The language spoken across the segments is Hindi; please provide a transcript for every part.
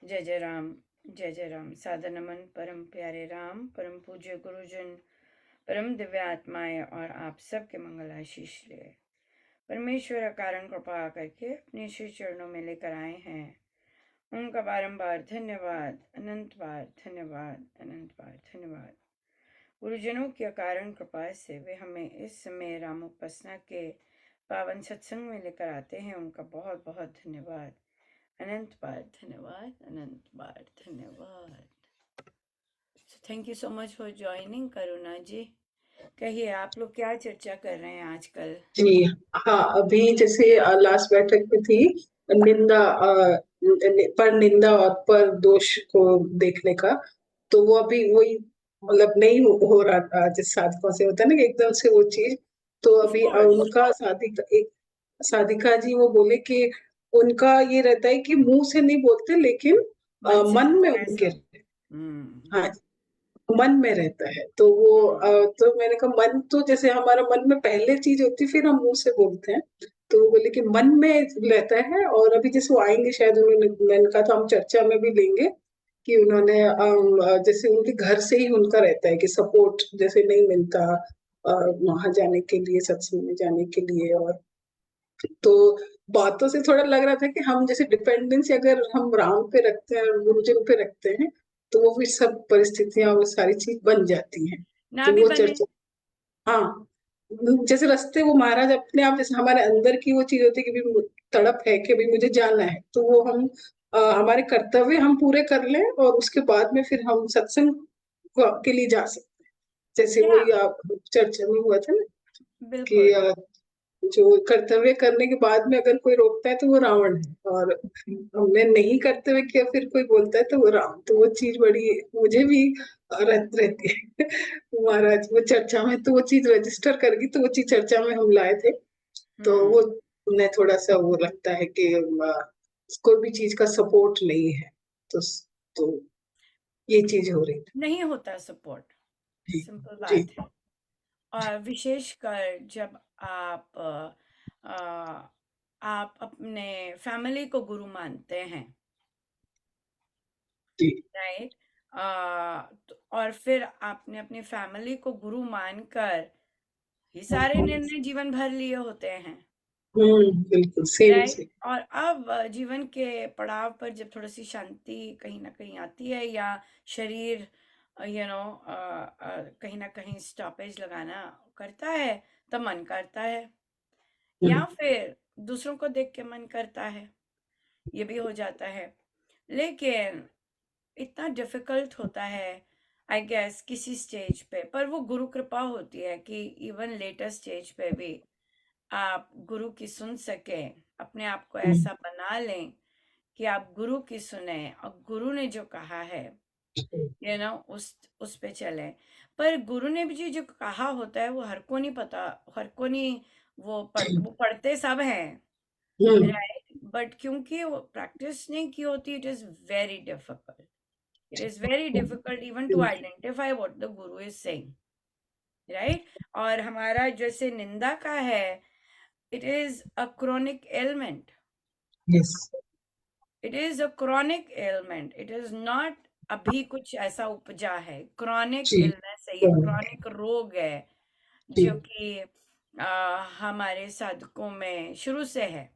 जय जय राम, जय जय राम। सादर नमन परम प्यारे राम, परम पूज्य गुरुजन, परम दिव्य आत्माएं और आप सबके मंगल आशीष ले परमेश्वर कारण कृपा करके अपने श्री चरणों में लेकर आए हैं। उनका बारंबार धन्यवाद, अनंत बार धन्यवाद, अनंत बार धन्यवाद। गुरुजनों की अकारण कृपा से वे हमें इस समय रामोपासना के पावन सत्संग में लेकर आते हैं। उनका बहुत बहुत धन्यवाद, अनंत बार धन्यवाद, अनंत बार धन्यवाद। Thank you so much for joining Karuna ji. कहिए आप लोग क्या चर्चा कर रहे हैं आजकल? जी हाँ, अभी जैसे लास्ट बैठक में थी निंदा, पर निंदा और पर दोष को देखने का। तो वो अभी वही मतलब नहीं हो रहा था जिस साधकों से होता है ना कि एकदम से वो चीज। तो ऑफ अभी कोर्स। उनका साधिका एक साधिका जी वो बोले कि उनका ये रहता है कि मुंह से नहीं बोलते, लेकिन मन से मन में रहता है उनके। सब। हम्म। हाँ, मन में रहता है। तो वो हम्म। तो मैंने कहा मन तो जैसे हमारा मन में पहले चीज होती फिर हम मुंह से बोलते हैं। तो वो बोले कि मन में रहता है। और अभी जैसे वो आएंगे शायद, उन्होंने मैंने कहा था हम चर्चा में भी लेंगे कि उन्होंने जैसे उनके घर से ही उनका रहता है कि सपोर्ट जैसे नहीं मिलता वहां जाने के लिए, सत्संग में जाने के लिए। और तो बातों से थोड़ा लग रहा था कि हम जैसे डिपेंडेंसी अगर हम राम पे रखते हैं, गुरुजन पे रखते हैं, तो वो भी सब परिस्थितियां वो सारी चीज बन जाती हैं। ना तो भी वो बने। चर्चा, हाँ, जैसे रास्ते वो महाराज अपने आप, जैसे हमारे अंदर की वो चीज होती है कि भी तड़प है कि भी मुझे जाना है, तो वो हम हमारे कर्तव्य हम पूरे कर लें और उसके बाद में फिर हम सत्संग के लिए जा सकते हैं। जैसे या वही आप चर्चा में हुआ था ना कि बिल्कुल। जो कर्तव्य करने के बाद में अगर कोई रोकता है तो वो रावण है, और हमने नहीं करते हुए किया फिर कोई बोलता है तो वो राम। तो वो चीज बड़ी मुझे भी रहती है। महाराज वो चर्चा में तो वो चीज रजिस्टर कर गई, तो वो चीज चर्चा में हम लाए थे। तो वो हम्म। उन्हें थोड़ा सा वो लगता है कि कोई भी चीज का सपोर्ट नहीं है। तो तो ये चीज हो रही थी। नहीं होता सपोर्ट, जी सिंपल जी बात है। और विशेषकर जब आप अपने फैमिली को गुरु मानते हैं, जी राइट? और फिर आपने अपनी फैमिली को गुरु मानकर ही सारे निर्णय जीवन भर लिए होते हैं, बिल्कुल सेम राइट? सेम। और अब जीवन के पड़ाव पर जब थोड़ी सी शांति कहीं ना कहीं आती है, या शरीर कहीं ना कहीं स्टॉपेज लगाना करता है, तब मन करता है, या हम्म, फिर दूसरों को देख के मन करता है, ये भी हो जाता है। लेकिन इतना डिफिकल्ट होता है, आई गेस, किसी स्टेज पे। पर वो गुरु कृपा होती है कि इवन लेटर स्टेज पे भी आप गुरु की सुन सकें, अपने आप को हम्म, ऐसा बना लें कि आप गुरु की सुने और गुरु ने जो कहा है, उस पे चलें। पर गुरु ने भी जो कहा होता है वो हर को नहीं पता, हर को नहीं। वो पढ़ते सब हैं, हम्म, राइट? बट क्योंकि वो प्रैक्टिस नहीं की होती, it is very difficult. It is very difficult even to identify what the guru is saying, right? और हमारा जैसे निंदा का है, it is a chronic ailment. Yes it is a chronic ailment, it is not अभी कुछ ऐसा उपजा है। क्रॉनिक जी इलनेस है, ये क्रॉनिक रोग है जी। जो कि हमारे साधकों में शुरू से है।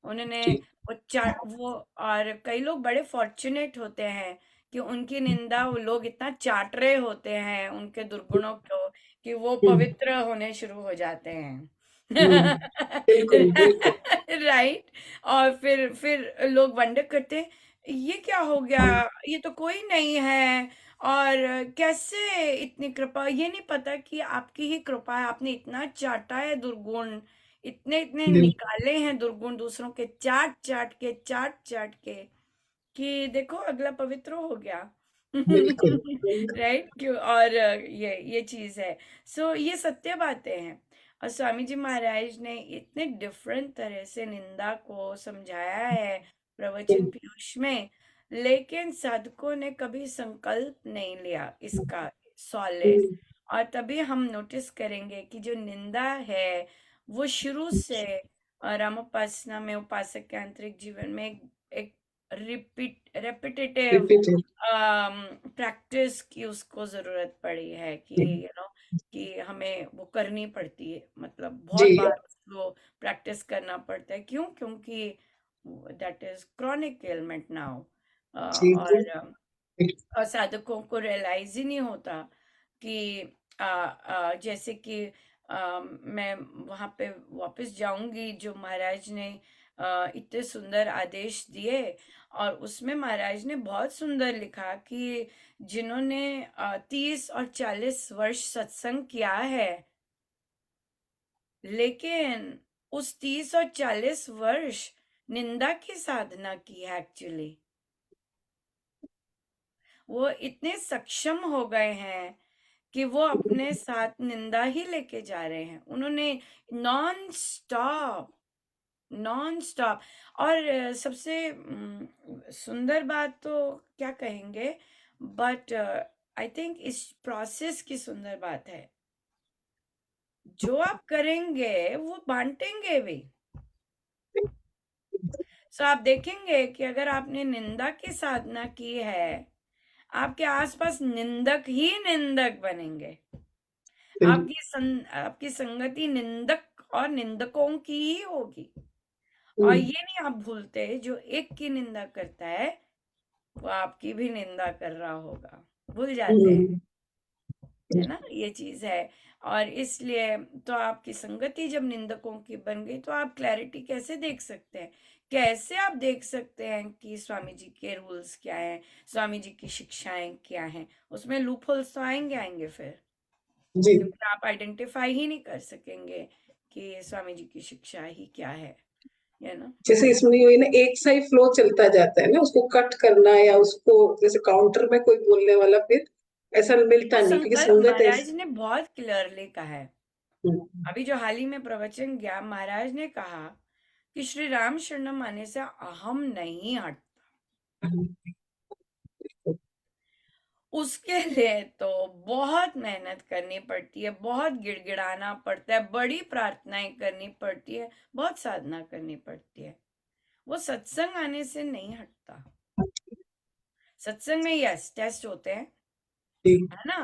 उन्होंने जी वो, और कई लोग बड़े फॉर्चुनेट होते हैं कि उनकी निंदा वो लोग इतना चाट रहे होते हैं उनके दुर्गुणों को कि वो हम्म, पवित्र होने शुरू हो जाते हैं। बिल्कुल बिल्कुल। राइट? और फिर लोग वंडर करते हैं, ये क्या हो गया, ये तो कोई नहीं है। और कैसे इतनी कृपा, ये नहीं पता कि आपकी ही कृपा है, आपने इतना चाटा है दुर्गुण, इतने इतने बिल्कुल निकाले हैं दुर्गुण दूसरों के, चाट चाट के, चाट चाट के, कि देखो अगला पवित्र हो गया। बिल्कुल बिल्कुल। राइट? क्यों? और ये चीज है। सो ये सत्य बातें हैं। और स्वामी जी महाराज ने इतने डिफरेंट तरह से निंदा को समझाया है प्रवचन पीयूष में, लेकिन साधकों ने कभी संकल्प नहीं लिया इसका सॉलिड। और तभी हम नोटिस करेंगे कि जो निंदा है वो शुरू से रामोपासना में उपासक के आंतरिक जीवन में एक रेपिटेटिव रिपीटेड। प्रैक्टिस की उसको जरूरत पड़ी है कि कि हमें वो करनी पड़ती है, मतलब जी बहुत बार उसको प्रैक्टिस करना पड़ता है। क्यों? क्योंकि that is chronic element now. जी जी। और साधकों को रियलाइज ही नहीं होता कि जैसे कि मैं वहां पे वापस जाऊंगी जो महाराज ने इतने सुंदर आदेश दिए, और उसमें महाराज ने बहुत सुंदर लिखा कि जिन्होंने 30 और 40 वर्ष सत्संग किया है, लेकिन उस 30 और 40 वर्ष निंदा की साधना की है एक्चुअली, वो इतने सक्षम हो गए हैं कि वो अपने साथ निंदा ही लेके जा रहे हैं। उन्होंने नॉन स्टॉप नॉन स्टॉप। और सबसे सुंदर बात तो क्या कहेंगे, बट आई थिंक इस प्रोसेस की सुंदर बात है, जो आप करेंगे वो बांटेंगे भी। सो आप देखेंगे कि अगर आपने निंदा की साधना की है, आपके आसपास निंदक ही निंदक बनेंगे। आपकी संगति निंदक और निंदकों की ही होगी। और ये नहीं आप भूलते, जो एक की निंदा करता है वो आपकी भी निंदा कर रहा होगा, भूल जाते हैं, है ना, ये चीज है। और इसलिए तो आपकी संगति जब निंदकों की बन गई, तो आप क्लैरिटी कैसे देख सकते हैं? कैसे आप देख सकते हैं कि स्वामी जी के रूल्स क्या हैं, स्वामी जी की शिक्षाएं क्या हैं? उसमें लूप होल्स तो आएंगे आएंगे फिर, जी। क्योंकि आप आइडेंटिफाई ही नहीं कर सकेंगे कि स्वामी जी की शिक्षा ही क्या है ना। जैसे इसमें ये ना एक सा ही फ्लो चलता जाता है ना, उसको कट करना या उसको जैसे काउंटर में कोई बोलने वाला फिर ऐसा मिलता वो नहीं, क्योंकि संकल्प संगत महाराज ऐसी। ने बहुत क्लियरली कहा है। हम्म, अभी जो हाल ही में प्रवचन गया, महाराज ने कहा कि श्री राम शरणम आने से अहम नहीं हटता। उसके लिए तो बहुत मेहनत करनी पड़ती है, बहुत गिड़गिड़ाना पड़ता है, बड़ी प्रार्थनाएं करनी पड़ती है, बहुत साधना करनी पड़ती है। वो सत्संग आने से नहीं हटता। सत्संग में यस टेस्ट होते हैं, जी है ना।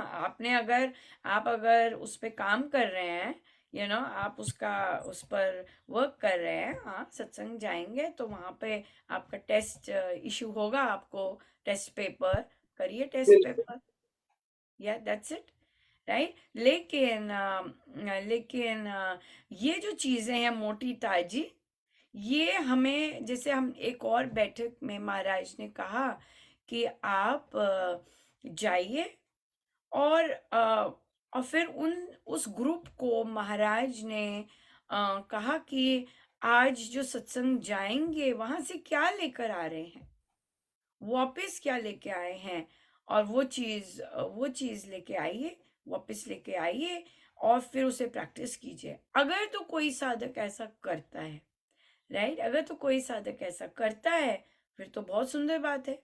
आप अगर उस पे काम कर रहे हैं, आप उस पर वर्क कर रहे हैं, हाँ, सत्संग जाएंगे तो वहां पे आपका टेस्ट इशू होगा, आपको टेस्ट पेपर, करिए टेस्ट बिल्कुल। पेपर, या दैट्स इट, राइट। लेकिन ये जो चीजें हैं मोटी ताजी, ये हमें, जैसे हम एक और बैठक में महाराज ने कहा कि आप जाइए, और और फिर उन उस ग्रुप को महाराज ने कहा कि आज जो सत्संग जाएंगे वहां से क्या लेकर आ रहे हैं, वापस क्या लेके आए हैं, और वो चीज लेके आइए, वापस लेके आइए, और फिर उसे प्रैक्टिस कीजिए। अगर तो कोई साधक ऐसा करता है, राइट, अगर तो कोई साधक ऐसा करता है, फिर तो बहुत सुंदर बात है,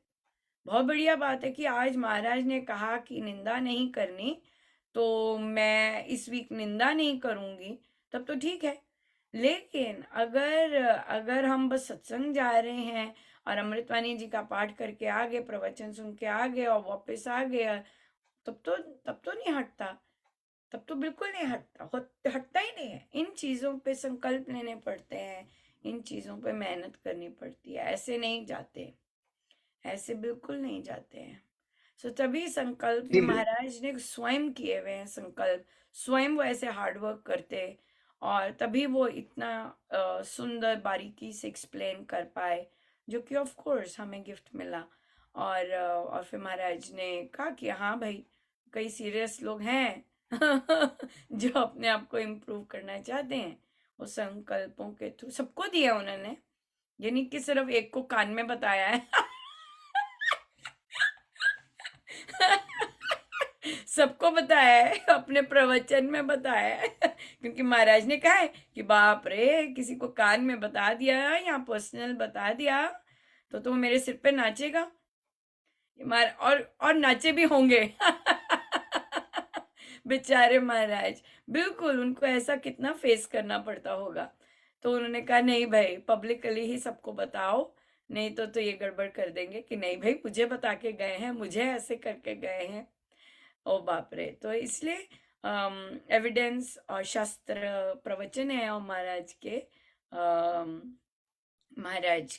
बहुत बढ़िया बात है कि आज महाराज ने कहा कि निंदा नहीं करनी, तो मैं इस वीक निंदा नहीं करूंगी, तब तो ठीक है। लेकिन अगर अगर हम बस सत्संग जा रहे हैं और अमृतवाणी जी का पाठ करके आ गए, प्रवचन सुन के आ गए और वापस आ गए, तब तो नहीं हटता, तब तो बिल्कुल नहीं हटता, हटता ही नहीं है। इन चीजों पे संकल्प लेने पड़ते हैं, इन चीजों पे मेहनत करनी पड़ती है, ऐसे नहीं जाते, ऐसे बिल्कुल नहीं जाते हैं। सो तभी संकल्प ये जी महाराज ने स्वयं किए हुए हैं संकल्प, स्वयं वो ऐसे हार्डवर्क करते, और तभी वो इतना सुंदर बारीकी से एक्सप्लेन कर पाए, जो कि ऑफ कोर्स हमें गिफ्ट मिला। और फिर महाराज ने कहा कि हाँ भाई, कई सीरियस लोग हैं जो अपने आप को इम्प्रूव करना चाहते हैं, वो संकल्पों के थ्रू सबको दिया उन्होंने, ये नहीं कि सिर्फ एक को कान में बताया है सबको बताया है, अपने प्रवचन में बताया है क्योंकि महाराज ने कहा है कि बाप रे, किसी को कान में बता दिया या पर्सनल बता दिया तो वो मेरे सिर पे नाचेगा, और नाचे भी होंगे बेचारे महाराज, बिल्कुल उनको ऐसा कितना फेस करना पड़ता होगा। तो उन्होंने कहा नहीं भाई, पब्लिकली ही सबको बताओ, नहीं तो ये गड़बड़ कर देंगे कि नहीं भाई मुझे बता के गए हैं, मुझे ऐसे करके गए हैं। ओ बाप रे! तो इसलिए एविडेंस और शास्त्र प्रवचन है और महाराज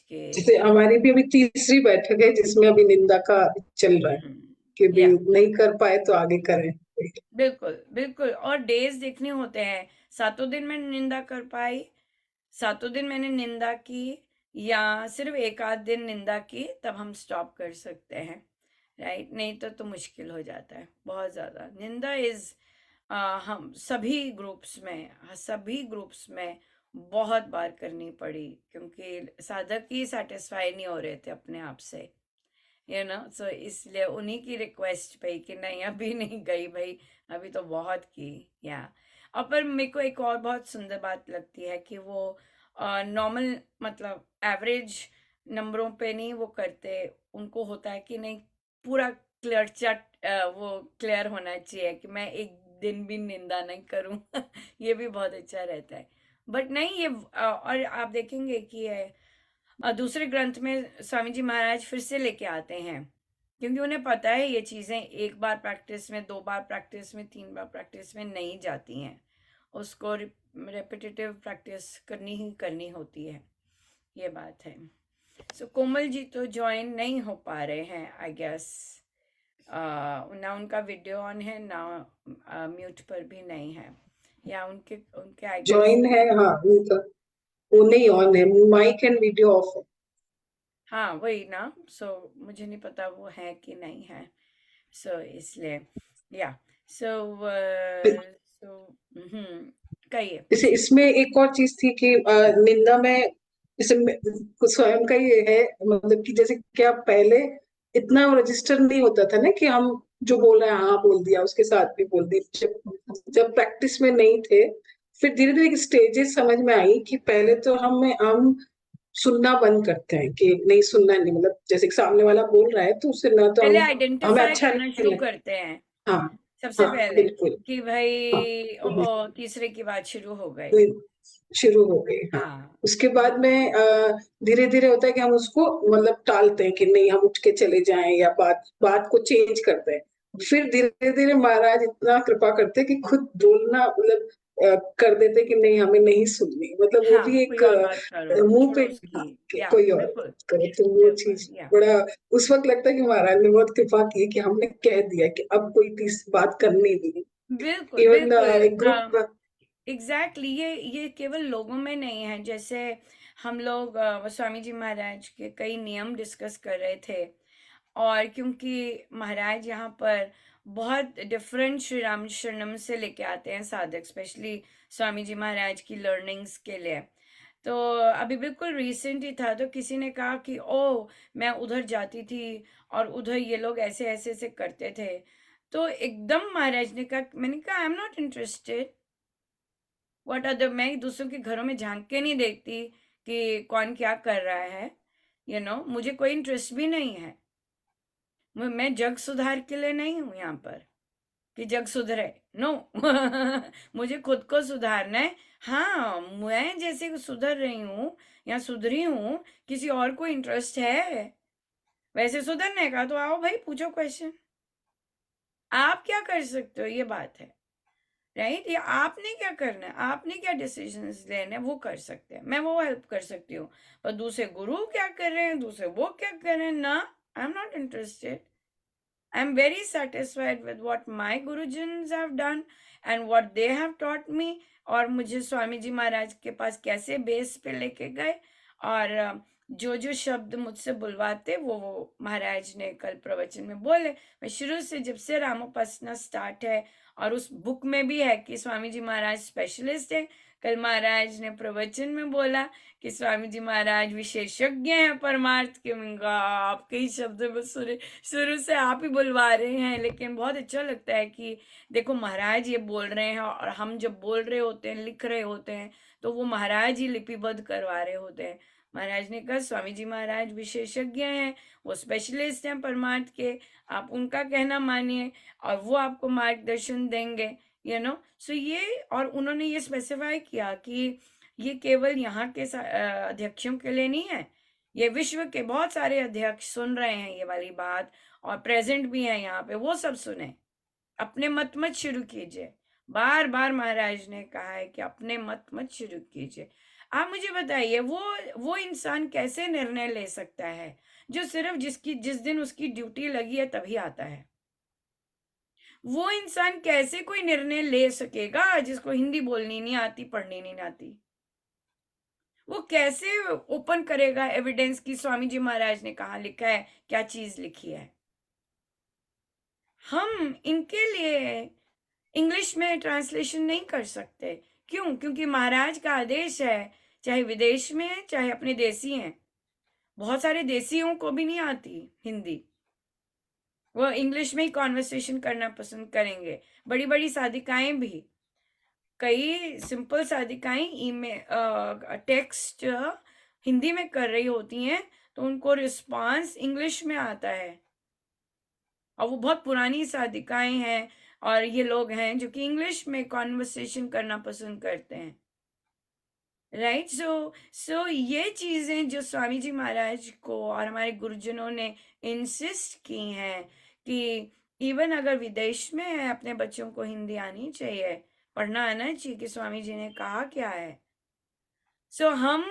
के जैसे हमारी भी अभी तीसरी बैठक है जिसमें अभी निंदा का चल रहा है कि भी या नहीं कर पाए तो आगे करें। बिल्कुल, बिल्कुल। और डेज़ देखने होते हैं, सातों दिन मैं निंदा कर पाई, सातों दिन मैंने निंदा की या सिर्फ एक आध दिन निंदा की, तब हम स्टॉप कर सकते हैं, राइट? नहीं तो मुश्किल हो जाता है बहुत ज़्यादा। निंदा इज़ हम सभी ग्रुप्स में बहुत बार करनी पड़ी, क्योंकि साधक ही सेटिस्फाई नहीं हो रहे थे अपने आप से, सो इसलिए उन्हीं की रिक्वेस्ट पे कि नहीं अभी नहीं गई भाई, अभी तो बहुत की। या और पर मेरे को एक और बहुत सुंदर बात लगती है कि वो नॉर्मल मतलब एवरेज नंबरों पे नहीं वो करते, उनको होता है कि नहीं पूरा क्लियर चट वो क्लियर होना चाहिए कि मैं एक दिन भी निंदा नहीं करूं। ये भी बहुत अच्छा रहता है। बट नहीं ये और आप देखेंगे कि दूसरे ग्रंथ में स्वामी जी महाराज फिर से लेके आते हैं, क्योंकि उन्हें पता है ये चीजें एक बार प्रैक्टिस में, दो बार प्रैक्टिस में, तीन बार प्रैक्टिस में नहीं जाती हैं, उसको रेपिटेटिव प्रैक्टिस करनी ही करनी होती है। ये बात है। सो कोमल जी तो ज्वाइन नहीं हो पा रहे हैं आई गेस, ना उनका वीडियो ऑन है ना म्यूट पर भी नहीं है, या उनके उनके आई गेस। ज्वाइन है, हाँ उनका वो नहीं ऑन है, माइक एंड वीडियो ऑफ है। हाँ वही ना, सो मुझे नहीं पता वो है कि नहीं है, सो इसलिए या सो सो कहिए जैसे पूछिए। इसमें एक और चीज थी कि निंदा में जैसे स्वयं का ये है, मतलब कि जैसे क्या पहले इतना रजिस्टर नहीं होता था ना कि हम जो बोल रहे हैं हाँ बोल दिया, उसके साथ भी बोल दी। जब प्रैक्टिस में नहीं थे, फिर धीरे धीरे स्टेजेस समझ में आई कि पहले तो हम सुनना बंद करते हैं कि नहीं सुनना नहीं, मतलब जैसे कि सामने वाला बोल रहा है तो उससे ना तो पहले हम हमें आइडेंटिफाई अच्छा करना नहीं शुरू लगता। करते हैं हाँ सबसे हाँ पहले, बिल्कुल। कि हाँ भाई ओ तीसरे की बात शुरू हो गई। शुरू हो गई, हाँ। हाँ उसके बाद में धीरे धीरे होता है कि हम उसको मतलब टालते हैं कि नहीं हम उठ के चले जाएं या बात बात को चेंज करते हैं। फिर धीरे धीरे महाराज इतना कृपा करते हैं कि खुद बोलना मतलब कर देते कि नहीं हमें नहीं सुननी, मतलब वो भी हाँ, कोई एक और बात करो, मुंह पे, छोड़ो हाँ, उसकी। कि या कोई और बिल्कुल, बात करे, तो वो बिल्कुल। चीज या बड़ा उस वक्त लगता है कि महाराज ने बहुत कृपा की कि हमने कह दिया कि अब कोई तीस बात करनी नहीं। बिल्कुल इवन बिल्कुल। एक ग्रुप। एग्जैक्टली ये केवल लोगों में नहीं है, जैसे हम लोग स्वामी जी महाराज के कई नियम डिस्कस कर रहे थे, और क्योंकि महाराज यहाँ पर बहुत डिफरेंट श्री राम शरणम से लेके आते हैं साधक, स्पेशली स्वामी जी महाराज की लर्निंग्स के लिए। तो अभी बिल्कुल रिसेंट ही था, तो किसी ने कहा कि ओ मैं उधर जाती थी और उधर ये लोग ऐसे ऐसे ऐसे करते थे, तो एकदम महाराज ने कहा, मैंने कहा आई am not interested, what other, मैं दूसरों के घरों में झांक के नहीं देखती कि कौन क्या कर रहा है, मुझे कोई इंटरेस्ट भी नहीं है। मैं जग सुधार के लिए नहीं हूं यहाँ पर कि जग सुधरे, नो। मुझे खुद को सुधारना है। हाँ मैं जैसे सुधर रही हूँ या सुधरी हूँ, किसी और को इंटरेस्ट है वैसे सुधरने का, तो आओ भाई पूछो क्वेश्चन, आप क्या कर सकते हो, ये बात है, राइट? ये आपने क्या करना है, आपने क्या डिसीजंस लेने हैं वो कर सकते हैं, मैं वो हेल्प कर सकती हूँ। पर दूसरे गुरु क्या कर रहे हैं, दूसरे वो क्या कर रहे हैं, ना, आई am not interested. I'm very satisfied with what my Gurujans have done and what they have taught me, और मुझे स्वामी जी महाराज के पास कैसे बेस पे लेके गए, और जो जो शब्द मुझसे बुलवाते वो महाराज ने कल प्रवचन में बोले। मैं शुरू से जब से रामोपासना स्टार्ट है, और उस बुक में भी है कि स्वामी जी महाराज स्पेशलिस्ट है। कल महाराज ने प्रवचन में बोला कि स्वामी जी महाराज विशेषज्ञ हैं परमार्थ के। मंगा आपके ही शब्द में शुरू से आप ही बुलवा रहे हैं, लेकिन बहुत अच्छा लगता है कि देखो महाराज ये बोल रहे हैं, और हम जब बोल रहे होते हैं, लिख रहे होते हैं, तो वो महाराज ही लिपिबद्ध करवा रहे होते हैं। महाराज ने कहा स्वामी जी महाराज विशेषज्ञ हैं, वो स्पेशलिस्ट हैं परमार्थ के, आप उनका कहना मानिए और वो आपको मार्गदर्शन देंगे, सो ये, और उन्होंने ये स्पेसिफाई किया कि ये केवल यहाँ के अध्यक्षों के लिए नहीं है, ये विश्व के बहुत सारे अध्यक्ष सुन रहे हैं ये वाली बात, और प्रेजेंट भी हैं यहाँ पे, वो सब सुने। अपने मत मत शुरू कीजिए। बार बार महाराज ने कहा है कि अपने मत मत शुरू कीजिए। आप मुझे बताइए, वो इंसान कैसे निर्णय ले सकता है जो सिर्फ जिस दिन उसकी ड्यूटी लगी है तभी आता है? वो इंसान कैसे कोई निर्णय ले सकेगा जिसको हिंदी बोलनी नहीं आती, पढ़नी नहीं आती? वो कैसे ओपन करेगा एविडेंस की स्वामी जी महाराज ने कहा लिखा है, क्या चीज लिखी है? हम इनके लिए इंग्लिश में ट्रांसलेशन नहीं कर सकते। क्यों? क्योंकि महाराज का आदेश है, चाहे विदेश में है चाहे अपने देसी हैं। बहुत सारे देसियों को भी नहीं आती हिंदी, वो इंग्लिश में ही कॉन्वर्सेशन करना पसंद करेंगे। बड़ी बड़ी साधिकाएं भी, कई सिंपल साधिकाएं ईमेल टेक्स्ट हिंदी में कर रही होती हैं, तो उनको रिस्पांस इंग्लिश में आता है, और वो बहुत पुरानी साधिकाएं हैं, और ये लोग हैं जो कि इंग्लिश में कॉन्वर्सेशन करना पसंद करते हैं। राइट? सो ये चीजें जो स्वामी जी महाराज को और हमारे गुरुजनों ने इंसिस्ट की हैं कि इवन अगर विदेश में है, अपने बच्चों को हिंदी आनी चाहिए, पढ़ना आना चाहिए कि स्वामी जी ने कहा क्या है। सो हम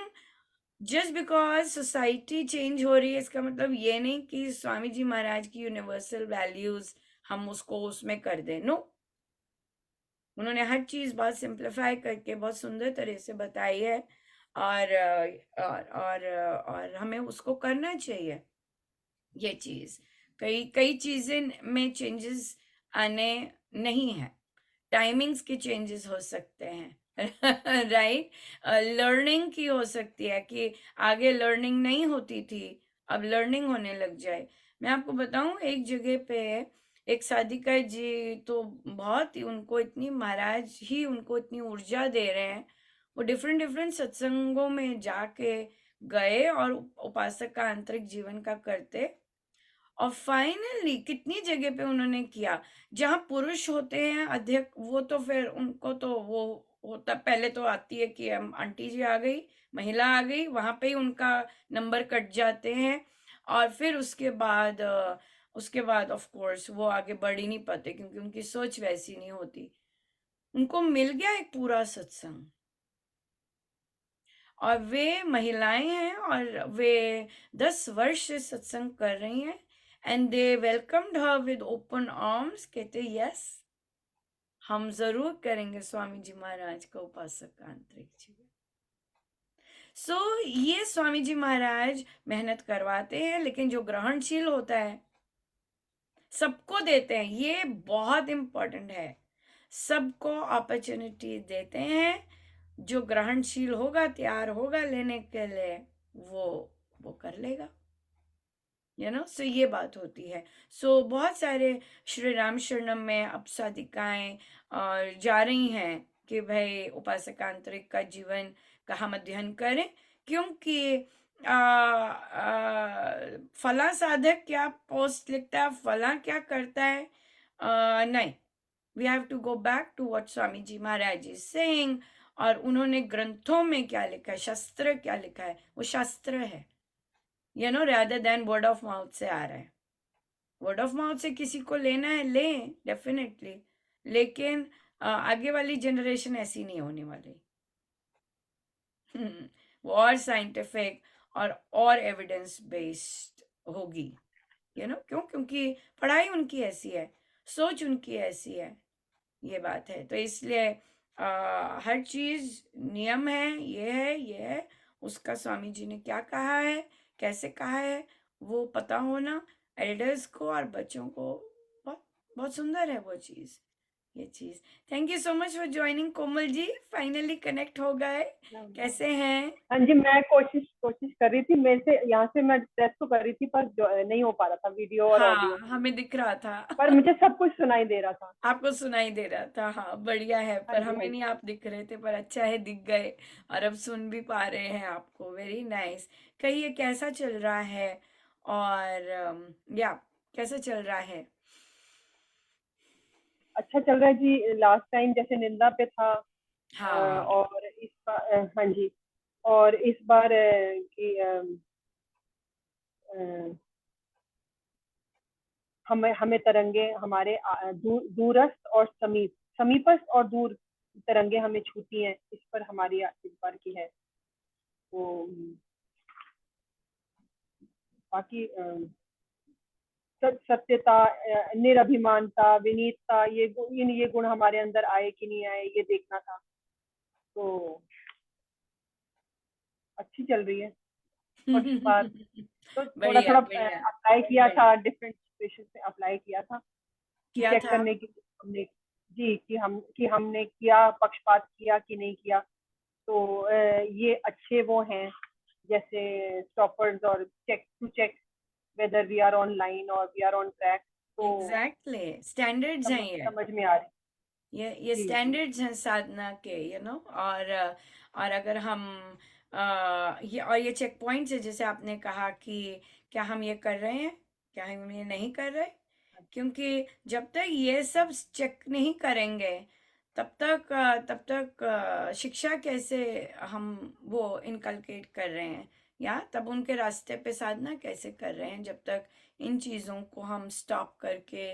जस्ट बिकॉज सोसाइटी चेंज हो रही है, इसका मतलब ये नहीं कि स्वामी जी महाराज की यूनिवर्सल वैल्यूज हम उसको उसमें कर दें। नो, उन्होंने हर चीज बहुत सिंप्लीफाई करके बहुत सुंदर तरह से बताई है, और और हमें उसको करना चाहिए। ये चीज, कई कई चीजें में चेंजेस आने नहीं है, टाइमिंग्स के चेंजेस हो सकते हैं। राइट? लर्निंग की हो सकती है कि आगे लर्निंग नहीं होती थी, अब लर्निंग होने लग जाए। मैं आपको बताऊं, एक जगह पे एक साधिका जी, तो बहुत ही उनको इतनी, महाराज ही उनको इतनी ऊर्जा दे रहे हैं, वो डिफरेंट डिफरेंट सत्संगों में जाके गए और उपासक का आंतरिक जीवन का करते, और फाइनली कितनी जगह पे उन्होंने किया, जहां पुरुष होते हैं अध्यक्ष, वो तो फिर उनको तो वो होता, पहले तो आती है कि हम आंटी जी आ गई, महिला आ गई, वहां पे ही उनका नंबर कट जाते हैं, और फिर उसके बाद ऑफ कोर्स वो आगे बढ़ ही नहीं पाते, क्योंकि उनकी सोच वैसी नहीं होती। उनको मिल गया एक पूरा सत्संग, और वे महिलाएं हैं, और वे 10 वर्ष से सत्संग कर रही हैं, and they welcomed her with open arms, कहते यस, हम जरूर करेंगे स्वामी जी महाराज का उपासक का आंतरिक जीवन। सो ये स्वामी जी महाराज मेहनत करवाते हैं, लेकिन जो ग्रहणशील होता है सबको देते हैं, ये बहुत इंपॉर्टेंट है। सबको अपॉर्चुनिटी देते हैं, जो ग्रहणशील होगा, तैयार होगा लेने के लिए, वो कर लेगा। सो ये बात होती है। सो बहुत सारे श्री राम शरणम में अब साधिकाएं जा रही हैं कि भाई उपासकांतरिक का जीवन का हम अध्ययन करें, क्योंकि फला साधक क्या पोस्ट लिखता है, फला क्या करता है, नहीं, we have to go back to what Swami ji Maharaj is saying, और उन्होंने ग्रंथों में क्या लिखा है, शास्त्र क्या लिखा है, वो शास्त्र है, rather than word of mouth से आ रहा है। वर्ड ऑफ माउथ से किसी को लेना है, ले, डेफिनेटली, लेकिन आगे वाली जनरेशन ऐसी नहीं होने वाली। वो और साइंटिफिक और एविडेंस बेस्ड होगी, क्यों? क्योंकि पढ़ाई उनकी ऐसी है, सोच उनकी ऐसी है, ये बात है। तो इसलिए हर चीज नियम है, ये है, उसका स्वामी जी ने क्या कहा है, कैसे कहा है, वो पता होना एल्डर्स को और बच्चों को, बहुत बहुत सुंदर है वो चीज, ये चीज। Thank you so much for joining Komal ji, finally connect हो गए, कैसे हैं? हाँ जी, मैं कोशिश कर रही थी, मेरे से यहाँ से मैं प्रेस तो कर रही थी, पर नहीं हो पा रहा था वीडियो और ऑडियो, हमें दिख रहा था। पर मुझे सब कुछ सुनाई दे रहा था। आपको सुनाई दे रहा था, हाँ, बढ़िया है, पर हमें नहीं आप दिख रहे थे, पर अच्छा है दिख गए, और अब सुन भी पा रहे हैं आपको, वेरी नाइस। कहिए कैसा चल रहा है, और या कैसा चल रहा है? अच्छा चल रहा है जी। लास्ट टाइम जैसे निंदा पे था, हाँ, और इस बार हाँ जी, और इस बार की अ, हमें हमें तरंगे हमारे दूरस्थ और समीपस्थ और दूर तरंगे हमें छूती हैं, इस पर हमारी इस बार की है। तो बाकी सत्यता, निरभिमानता, विनीतता, ये गुण हमारे अंदर आए कि नहीं आए, ये देखना था। तो अच्छी चल रही है पक्षपात। तो थोड़ा बढ़िया थोड़ा बढ़िया अप्लाई किया बढ़िया था, डिफरेंट सिचुएशन में अप्लाई किया था कि क्या चेक था। करने की हमने, जी, कि हमने किया, पक्षपात किया कि नहीं किया। तो ये अच्छे वो हैं, जैसे स्टॉपर्स और check to check whether we are on line और वी आर ऑन ट्रैक। तो एग्जैक्टली स्टैंडर्ड्स हैं ये समझ में आ रही। ये जी जी स्टैंडर्ड्स हैं साधना के, और अगर हम ये चेक पॉइंट्स है, जैसे आपने कहा कि क्या हम ये कर रहे हैं, क्या हम ये नहीं कर रहे, क्योंकि जब तक ये सब चेक नहीं करेंगे तब तक शिक्षा कैसे हम वो इनकलकेट कर रहे हैं, या तब उनके रास्ते पे साधना कैसे कर रहे हैं, जब तक इन चीज़ों को हम स्टॉप करके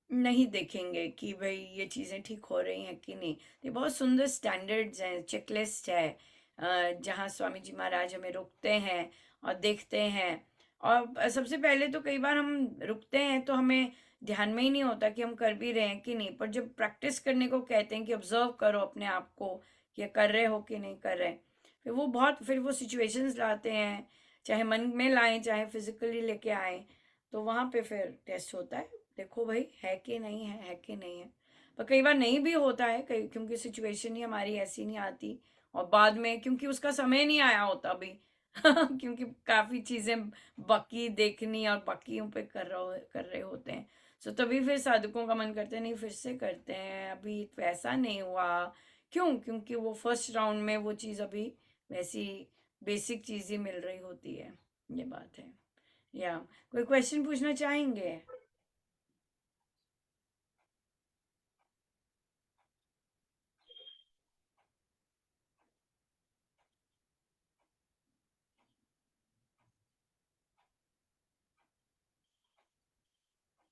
नहीं देखेंगे कि भाई ये चीज़ें ठीक हो रही हैं कि नहीं। ये बहुत सुंदर स्टैंडर्ड्स हैं, चेकलिस्ट है, जहाँ स्वामी जी महाराज हमें रुकते हैं और देखते हैं। और सबसे पहले तो कई बार हम रुकते हैं तो हमें ध्यान में ही नहीं होता कि हम कर भी रहे हैं कि नहीं, पर जब प्रैक्टिस करने को कहते हैं कि ऑब्जर्व करो अपने आप को कि ये कर रहे हो कि नहीं कर रहे, फिर वो सिचुएशंस लाते हैं, चाहे मन में लाएं चाहे फिजिकली लेके आए, तो वहाँ पे फिर टेस्ट होता है, देखो भाई है कि नहीं है कि नहीं है। पर कई बार नहीं भी होता है, कई क्योंकि सिचुएशन ही हमारी ऐसी नहीं आती, और बाद में क्योंकि उसका समय नहीं आया होता अभी क्योंकि काफी चीजें बाकी देखनी और बाकियों पे कर रहे होते हैं। सो तभी फिर साधकों का मन करता है नहीं फिर से करते हैं, अभी वैसा नहीं हुआ। क्यों? क्योंकि वो फर्स्ट राउंड में वो चीज़ अभी वैसी बेसिक चीज़ ही मिल रही होती है। ये बात है। या कोई क्वेश्चन पूछना चाहेंगे?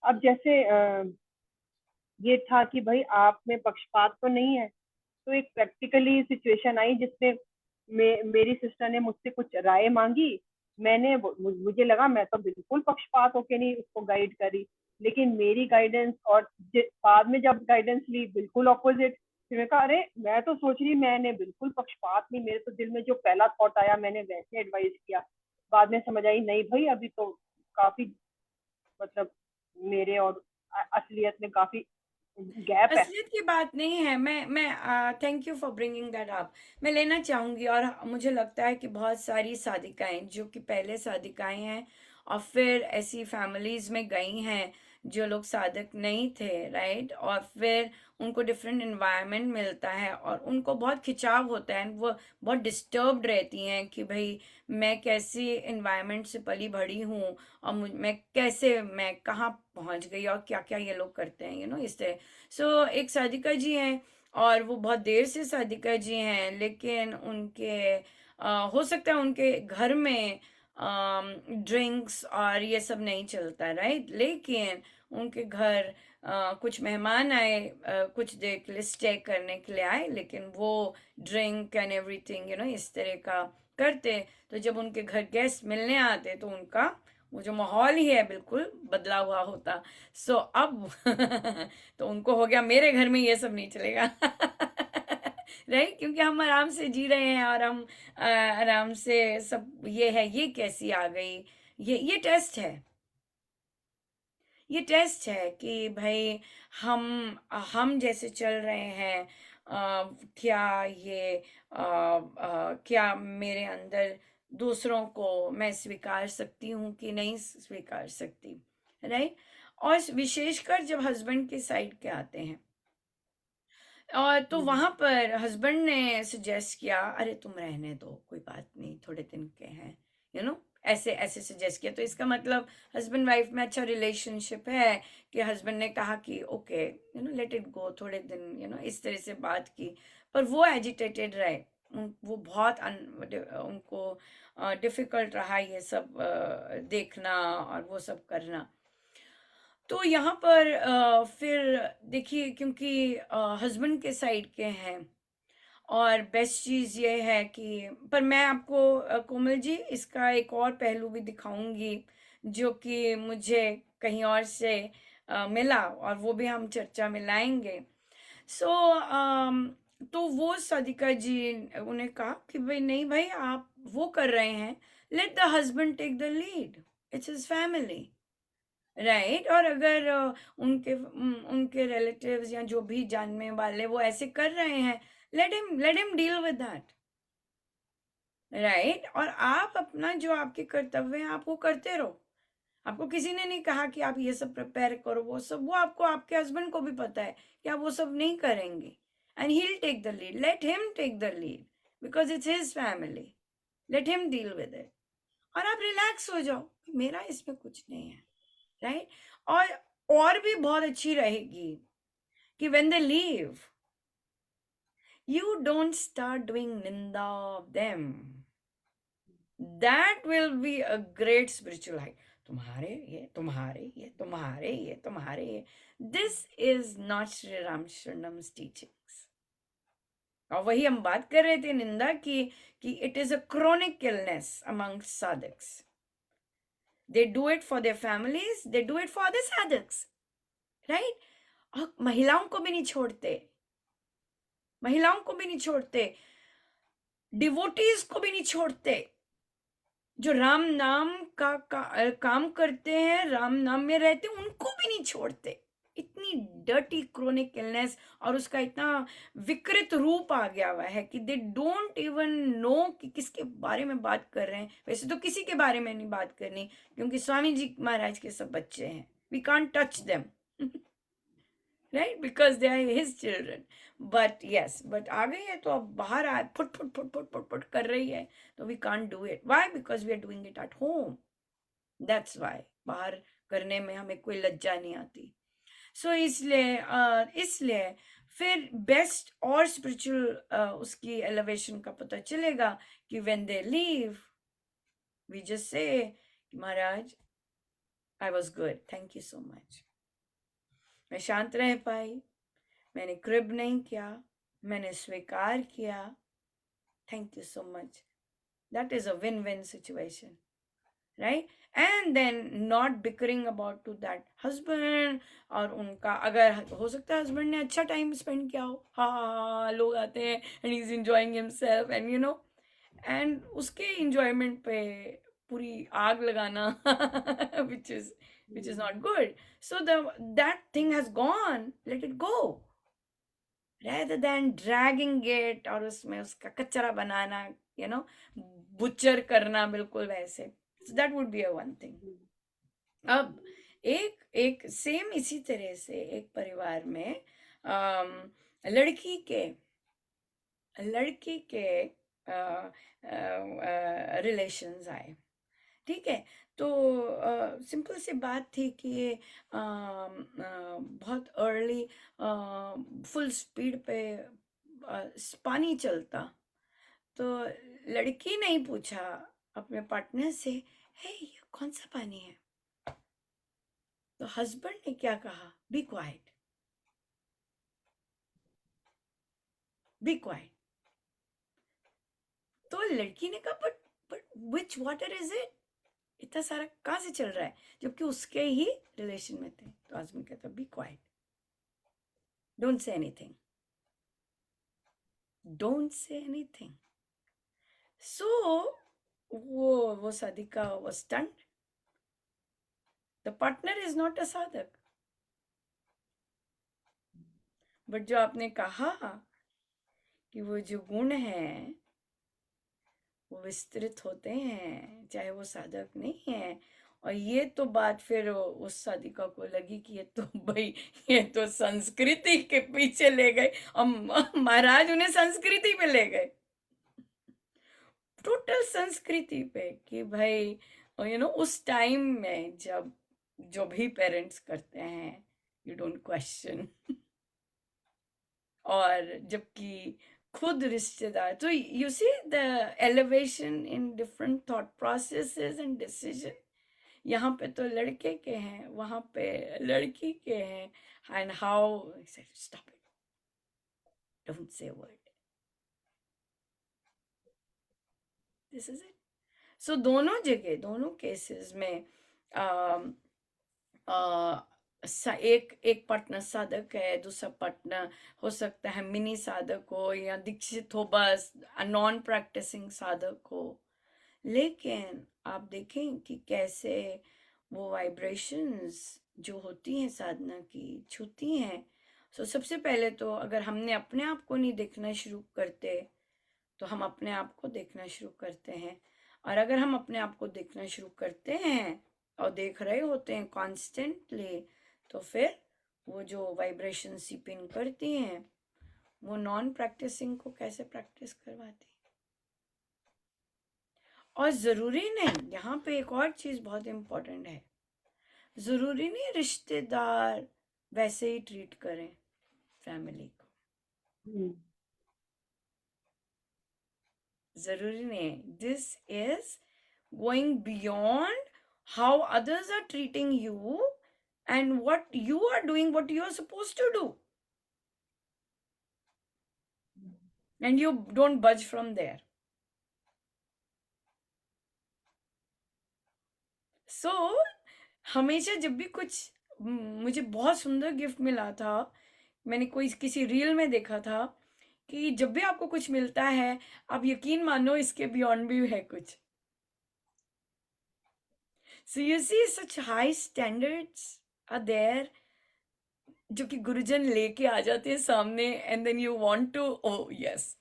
अब जैसे ये था कि भाई आप में पक्षपात तो नहीं है। तो एक प्रैक्टिकली सिचुएशन आई जिसमें मेरी सिस्टर ने मुझसे कुछ राय मांगी। मुझे लगा मैं तो बिल्कुल पक्षपात होके नहीं उसको गाइड करी, लेकिन मेरी गाइडेंस और बाद में जब गाइडेंस ली बिल्कुल ऑपोजिट। फिर मैं कहा अरे मैं तो सोच रही मैंने बिल्कुल पक्षपात नहीं, मेरे तो दिल में जो पहला थॉट आया मैंने वैसे एडवाइस किया। बाद में समझ आई नहीं भाई अभी तो काफी मतलब मेरे और असलियत में काफी गैप है। असलियत की बात नहीं है। मैं thank you for bringing that up. मैं लेना चाहूंगी, और मुझे लगता है कि बहुत सारी साधिकाएं जो कि पहले साधिकाएं हैं और फिर ऐसी फैमिलीज में गई हैं जो लोग साधक नहीं थे, राइट, और फिर उनको डिफरेंट इन्वायरमेंट मिलता है और उनको बहुत खिंचाव होता है, वो बहुत डिस्टर्ब्ड रहती हैं कि भाई मैं कैसी इन्वायरमेंट से पली बड़ी हूँ, और मैं कहाँ पहुंच गई और क्या क्या ये लोग करते हैं, इस तरह। सो एक साधिका जी हैं, और वो बहुत देर से साधिका जी हैं, लेकिन हो सकता है उनके घर में ड्रिंक्स और ये सब नहीं चलता, राइट, लेकिन उनके घर कुछ मेहमान आए, कुछ देर के लिए स्टे करने के लिए आए, लेकिन वो ड्रिंक एंड एवरीथिंग इस तरह का करते। तो जब उनके घर गेस्ट मिलने आते तो उनका वो जो माहौल ही है बिल्कुल बदला हुआ होता। सो अब तो उनको हो गया मेरे घर में ये सब नहीं चलेगा राइट, क्योंकि हम आराम से जी रहे हैं और हम आराम से सब ये है, ये कैसी आ गई। ये टेस्ट है, ये टेस्ट है कि भाई हम जैसे चल रहे हैं, क्या क्या मेरे अंदर दूसरों को मैं स्वीकार सकती हूँ कि नहीं स्वीकार सकती, राइट। और विशेषकर जब हस्बैंड के साइड के आते हैं, और तो हम्म, वहां पर हस्बैंड ने सजेस्ट किया अरे तुम रहने दो, कोई बात नहीं, थोड़े दिन के हैं, यू नो ऐसे ऐसे सजेस्ट किया, तो इसका मतलब हस्बैंड वाइफ में अच्छा रिलेशनशिप है कि हस्बैंड ने कहा कि ओके लेट इट गो, थोड़े दिन इस तरह से बात की। पर वो एजिटेटेड रहे, वो बहुत उनको डिफिकल्ट रहा ये सब देखना और वो सब करना। तो यहाँ पर फिर देखिए, क्योंकि हस्बैंड के साइड के हैं, और बेस्ट चीज़ ये है कि पर मैं आपको कोमल जी इसका एक और पहलू भी दिखाऊंगी जो कि मुझे कहीं और से मिला, और वो भी हम चर्चा में लाएंगे। सो तो वो सादिका जी उन्हें कहा कि भाई नहीं भाई, आप वो कर रहे हैं, let the husband take the lead, it's his family, right. और अगर उनके रिलेटिव्स या जो भी जानने वाले वो ऐसे कर रहे हैं, let him deal with that, right. और आप अपना जो आपके कर्तव्य हैं आप वो करते रहो। आपको किसी ने नहीं कहा कि आप ये सब प्रिपेयर करो, वो सब, वो आपको, आपके हस्बैंड को भी पता है कि आप वो सब नहीं करेंगे, and he'll take the lead, let him take the lead because it's his family, let him deal with it। और आप रिलैक्स हो जाओ, मेरा इसमें कुछ नहीं है, राइट। और भी बहुत अच्छी रहेगी कि when they leave you don't start doing ninda of them, that will be a great spiritual high। तुम्हारे ये, तुम्हारे ये, तुम्हारे ये, तुम्हारे ये, this is not Sri Ramcharanam's teachings। और वही हम बात कर रहे थे निंदा की कि it is a chronic illness amongst sadhaks, they do it for their families, they do it for other sadhaks, right। और महिलाओं को भी नहीं छोड़ते, महिलाओं को भी नहीं छोड़ते, डिवोटीज को भी नहीं छोड़ते, जो राम नाम काम करते हैं, राम नाम में रहते हैं, उनको भी नहीं छोड़ते। इतनी डर्टी क्रोनिक इलनेस, और उसका इतना विकृत रूप आ गया हुआ है कि दे डोंट इवन नो कि किसके बारे में बात कर रहे हैं। वैसे तो किसी के बारे में नहीं बात करनी, क्योंकि स्वामी जी महाराज के सब बच्चे हैं, we can't touch them, right, because they are his children. But yes, but आ गई है तो अब बाहर आ फुट फुट फुट फुट फुट फुट कर रही है, तो we can't do it. Why? Because we are doing it at home, that's why. बाहर करने में हमें कोई लज्जा नहीं आती। सो इसलिए फिर बेस्ट और स्पिरिचुअल उसकी एलिवेशन का पता चलेगा कि when they leave we just say Maharaj I was good, thank you so much, मैं शांत रह पाई, मैंने क्रिब नहीं किया, मैंने स्वीकार किया, thank you so much. That is a win win situation, right. And then not bickering about to that husband, और उनका अगर हो सकता है हस्बैंड ने अच्छा टाइम स्पेंड किया हो, हाँ लोग आते हैं and he is enjoying himself and you know, and उसके इंजॉयमेंट पे पूरी आग लगाना which is not good। So that thing has gone, let it go, rather than dragging it और उसमें उसका कचरा बनाना, you know, बुचर करना बिल्कुल वैसे। So that would be a one thing। अब एक सेम इसी तरह से एक परिवार में लड़की के रिलेशंस आए, ठीक है। तो सिंपल सी बात थी कि ये बहुत अर्ली फुल स्पीड पे पानी चलता, तो लड़की नहीं पूछा अपने पार्टनर से, हे ये कौन सा पानी है? तो हस्बैंड ने क्या कहा? Be quiet, be quiet. तो लड़की ने कहा but which water is it, इतना सारा कहाँ से चल रहा है, जबकि उसके ही रिलेशन में थे। तो हस्बैंड कहता be quiet, don't say anything, don't say anything. So वो साधिका was stunned, the partner is not a sadhak. But जो आपने कहा कि वो जो गुण हैं वो विस्तृत होते हैं, चाहे वो साधक नहीं है। और ये तो बात फिर उस साधिका को लगी कि ये तो भाई, ये तो संस्कृति के पीछे ले गए, और महाराज उन्हें संस्कृति पे ले गए, टोटल संस्कृति पे, कि भाई यू नो उस टाइम में जब जो भी पेरेंट्स करते हैं यू डोंट क्वेश्चन, और जबकि खुद रिश्तेदार। तो you see the elevation in different thought processes and decision. यहाँ पे तो लड़के के हैं, वहां पे लड़की के हैं, and how stop it, don't say word, this is it. So दोनों जगह, दोनों केसेस में अम, एक एक पार्टनर साधक है, दूसरा पार्टनर हो सकता है मिनी साधक हो या दीक्षित हो, बस नॉन प्रैक्टिसिंग साधक हो। लेकिन आप देखें कि कैसे वो वाइब्रेशंस जो होती हैं साधना की छूती हैं। सो सबसे पहले तो अगर हमने अपने आप को नहीं देखना शुरू करते तो हम अपने आप को देखना शुरू करते हैं, और अगर हम अपने आप को देखना शुरू करते हैं और देख रहे होते हैं कॉन्स्टेंटली, तो फिर वो जो वाइब्रेशन सीप इन करती हैं वो नॉन प्रैक्टिसिंग को कैसे प्रैक्टिस करवाती। और जरूरी नहीं, यहाँ पे एक और चीज बहुत इंपॉर्टेंट है, जरूरी नहीं रिश्तेदार वैसे ही ट्रीट करें फैमिली को, जरूरी नहीं। This is going beyond how others are treating you and what you are doing, what you are supposed to do, and you don't budge from there. So हमेशा जब भी कुछ मुझे बहुत सुंदर गिफ्ट मिला था, मैंने कोई किसी रील में देखा था कि जब भी आपको कुछ मिलता है आप यकीन मानो इसके बियॉन्ड भी है कुछ। So you see such high standards are there जो कि गुरुजन लेके आ जाते हैं सामने, and then you want to, oh yes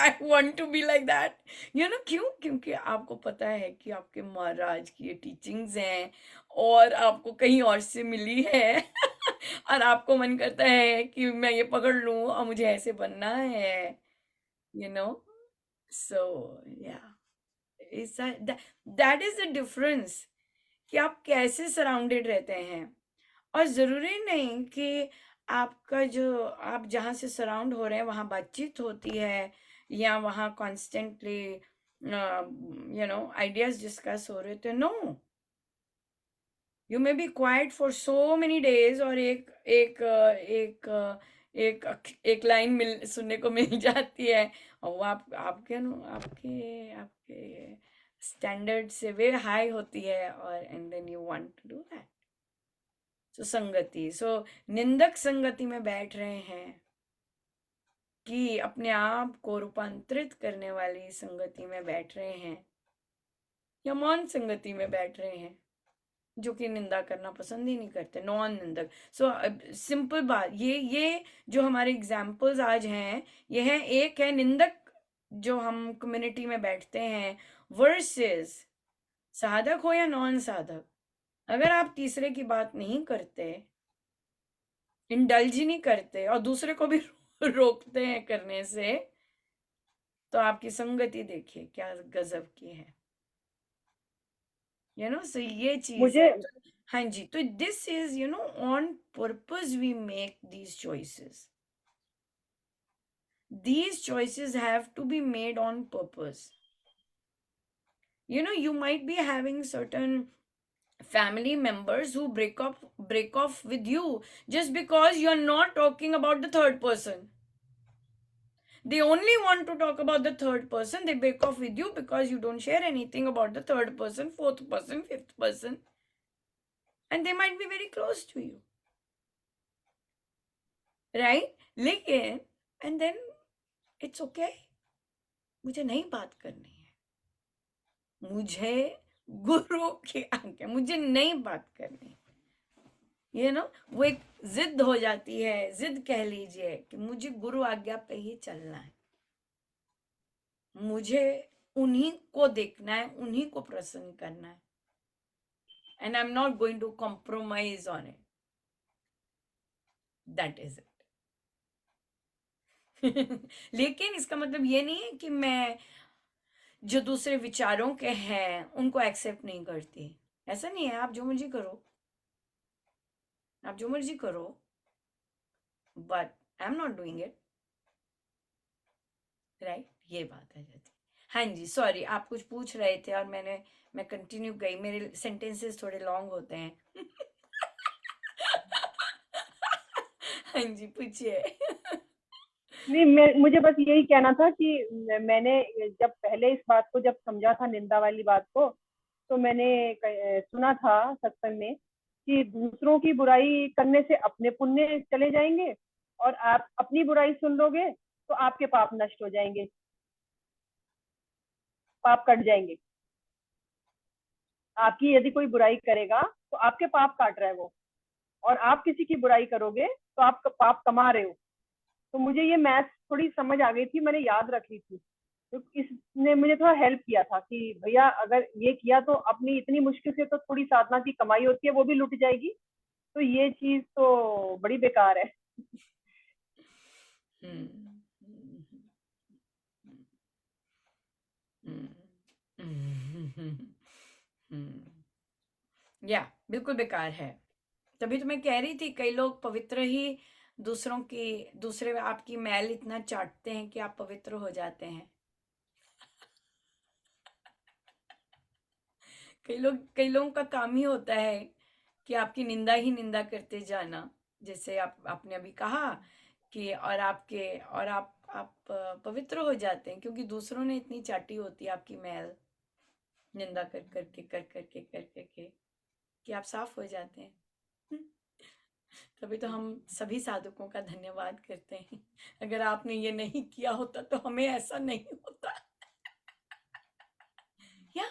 I want to be like that, you know. क्यों? क्योंकि आपको पता है कि आपके महाराज की ये टीचिंग्स हैं और आपको कहीं और से मिली है और आपको मन करता है कि मैं ये पकड़ लूं और मुझे ऐसे बनना है, यू नो। सो या is that is the difference कि आप कैसे सराउंडेड रहते हैं। और ज़रूरी नहीं कि आपका जो आप जहाँ से सराउंड हो रहे हैं वहाँ बातचीत होती है या वहाँ constantly you know ideas discuss हो रहे थे। No, you may be quiet for so many days और एक लाइन मिल सुनने को मिल जाती है और वो आपके आपके आपके स्टैंडर्ड से वे हाई होती है, और and then you want to do that. So संगति, सो निंदक संगति में बैठ रहे हैं कि अपने आप को रूपांतरित करने वाली संगति में बैठ रहे हैं, या मौन संगति में बैठ रहे हैं जो कि निंदा करना पसंद ही नहीं करते, नॉन निंदक। सो सिंपल बात, ये जो हमारे एग्जाम्पल्स आज हैं, ये है, एक है निंदक जो हम कम्युनिटी में बैठते हैं वर्सेस साधक हो या नॉन साधक। अगर आप तीसरे की बात नहीं करते, इंडल्ज नहीं करते और दूसरे को भी रोकते हैं करने से, तो आपकी संगति देखिए क्या गजब की है, यू नो। सो ये चीज मुझे है। हाँ जी, तो this is you know on purpose we make these choices. These choices have to be made on purpose. You know, you might be having certain family members who break off with you just because you're not talking about the third person. They only want to talk about the third person. They break off with you because you don't share anything about the third person, fourth person, fifth person, and they might be very close to you, right? लेकिन and then it's okay, मुझे नहीं बात करनी है, मुझे गुरु की आज्ञा, मुझे नहीं बात करनी, ये नो वो एक जिद हो जाती है, जिद कह लीजिए कि मुझे गुरु आज्ञा पे ही चलना है, मुझे उन्हीं को देखना है, उन्हीं को प्रसन्न करना है, and I'm not going to compromise on it. That is it. लेकिन इसका मतलब ये नहीं है कि मैं जो दूसरे विचारों के हैं उनको एक्सेप्ट नहीं करती, ऐसा नहीं है। आप जो मर्जी करो, आप जो मर्जी करो, but I am not doing it. Right, ये बात आ जाती है। हाँ जी, सॉरी, आप कुछ पूछ रहे थे और मैं कंटिन्यू गई, मेरे सेंटेंसेस थोड़े लॉन्ग होते हैं। हाँ जी, पूछिए। नहीं, मुझे बस यही कहना था कि मैंने जब पहले इस बात को जब समझा था, निंदा वाली बात को, तो मैंने सुना था सत्संग में कि दूसरों की बुराई करने से अपने पुण्य चले जाएंगे, और आप अपनी बुराई सुन लोगे तो आपके पाप नष्ट हो जाएंगे, पाप कट जाएंगे। आपकी यदि कोई बुराई करेगा तो आपके पाप काट रहा है वो, और आप किसी की बुराई करोगे तो आप पाप कमा रहे हो। तो मुझे ये मैथ थोड़ी समझ आ गई थी, मैंने याद रखी थी, तो इसने मुझे थोड़ा हेल्प किया था कि भैया अगर ये किया तो अपनी इतनी मुश्किल से तो थोड़ी साधना की कमाई होती है वो भी लुट जाएगी, तो ये चीज तो बड़ी बेकार है। हम्म, हम्म, हम्म, या बिल्कुल बेकार है। तभी तो मैं कह रही थी, कई लोग पवित्र ही दूसरे आपकी मैल इतना चाटते हैं कि आप पवित्र हो जाते हैं। कई लोगों का काम ही होता है कि आपकी निंदा ही निंदा करते जाना, जैसे आपने अभी कहा कि आप पवित्र हो जाते हैं क्योंकि दूसरों ने इतनी चाटी होती है आपकी मैल, निंदा कर करके कि आप साफ हो जाते हैं। तभी तो हम सभी साधकों का धन्यवाद करते हैं। अगर आपने ये नहीं किया होता तो हमें ऐसा नहीं होता। या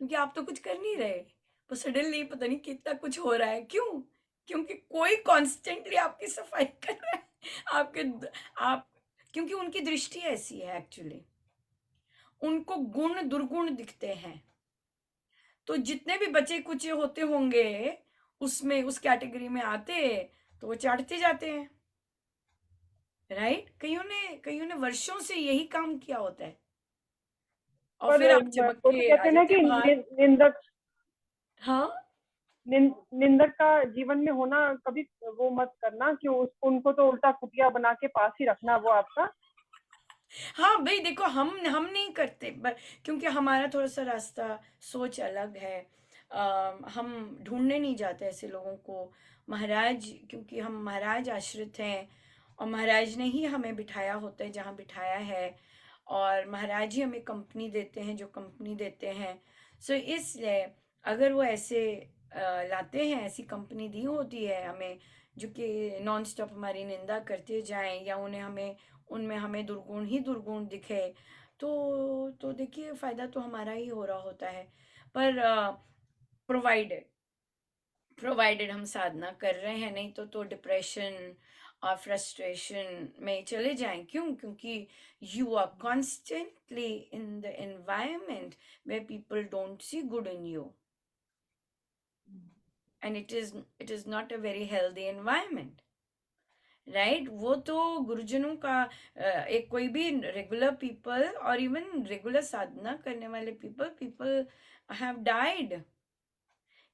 क्योंकि आप तो कुछ कर नहीं रहे, पर सडनली पता नहीं कितना कुछ हो रहा है। क्यों? क्योंकि कोई कॉन्स्टेंटली आपकी सफाई कर रहा है। आपके आप क्योंकि उनकी दृष्टि ऐसी है एक्चुअली, उनको गुण दुर्गुण दिखते हैं। तो जितने भी बचे कुचे होते होंगे उसमें उस कैटेगरी में आते, तो वो चाटते जाते हैं। राइट, कईयों ने वर्षों से यही काम किया होता है और पर फिर आप चमक वो तो के कहते आ हैं ना जाते कि हैं बाहर। निंदक हाँ, निंदक का जीवन में होना कभी वो मत करना कि उनको तो उल्टा कुटिया बना के पास ही रखना वो आपका। हाँ भाई देखो, हम नहीं करते, क्योंकि हमारा थोड़ा सा रास्ता सोच अलग है। हम ढूंढने नहीं जाते ऐसे लोगों को महाराज, क्योंकि हम महाराज आश्रित हैं और महाराज ने ही हमें बिठाया होता है जहाँ बिठाया है, और महाराज ही हमें कंपनी देते हैं जो कंपनी देते हैं। सो इसलिए अगर वो ऐसे लाते हैं, ऐसी कंपनी दी होती है हमें जो कि नॉन स्टॉप हमारी निंदा करते जाएं, या उन्हें हमें उनमें हमें दुर्गुण ही दुर्गुण दिखे, तो देखिए फायदा तो हमारा ही हो रहा होता है। पर प्रोवाइडेड प्रोवाइडेड हम साधना कर रहे हैं, नहीं तो डिप्रेशन और फ्रस्ट्रेशन में चले जाएं। क्यों? क्योंकि you are constantly in the environment where people don't see good in you, and it is not a very healthy environment. Right, वो तो गुरुजनों का एक कोई भी रेगुलर पीपल और इवन रेगुलर साधना करने वाले people have died,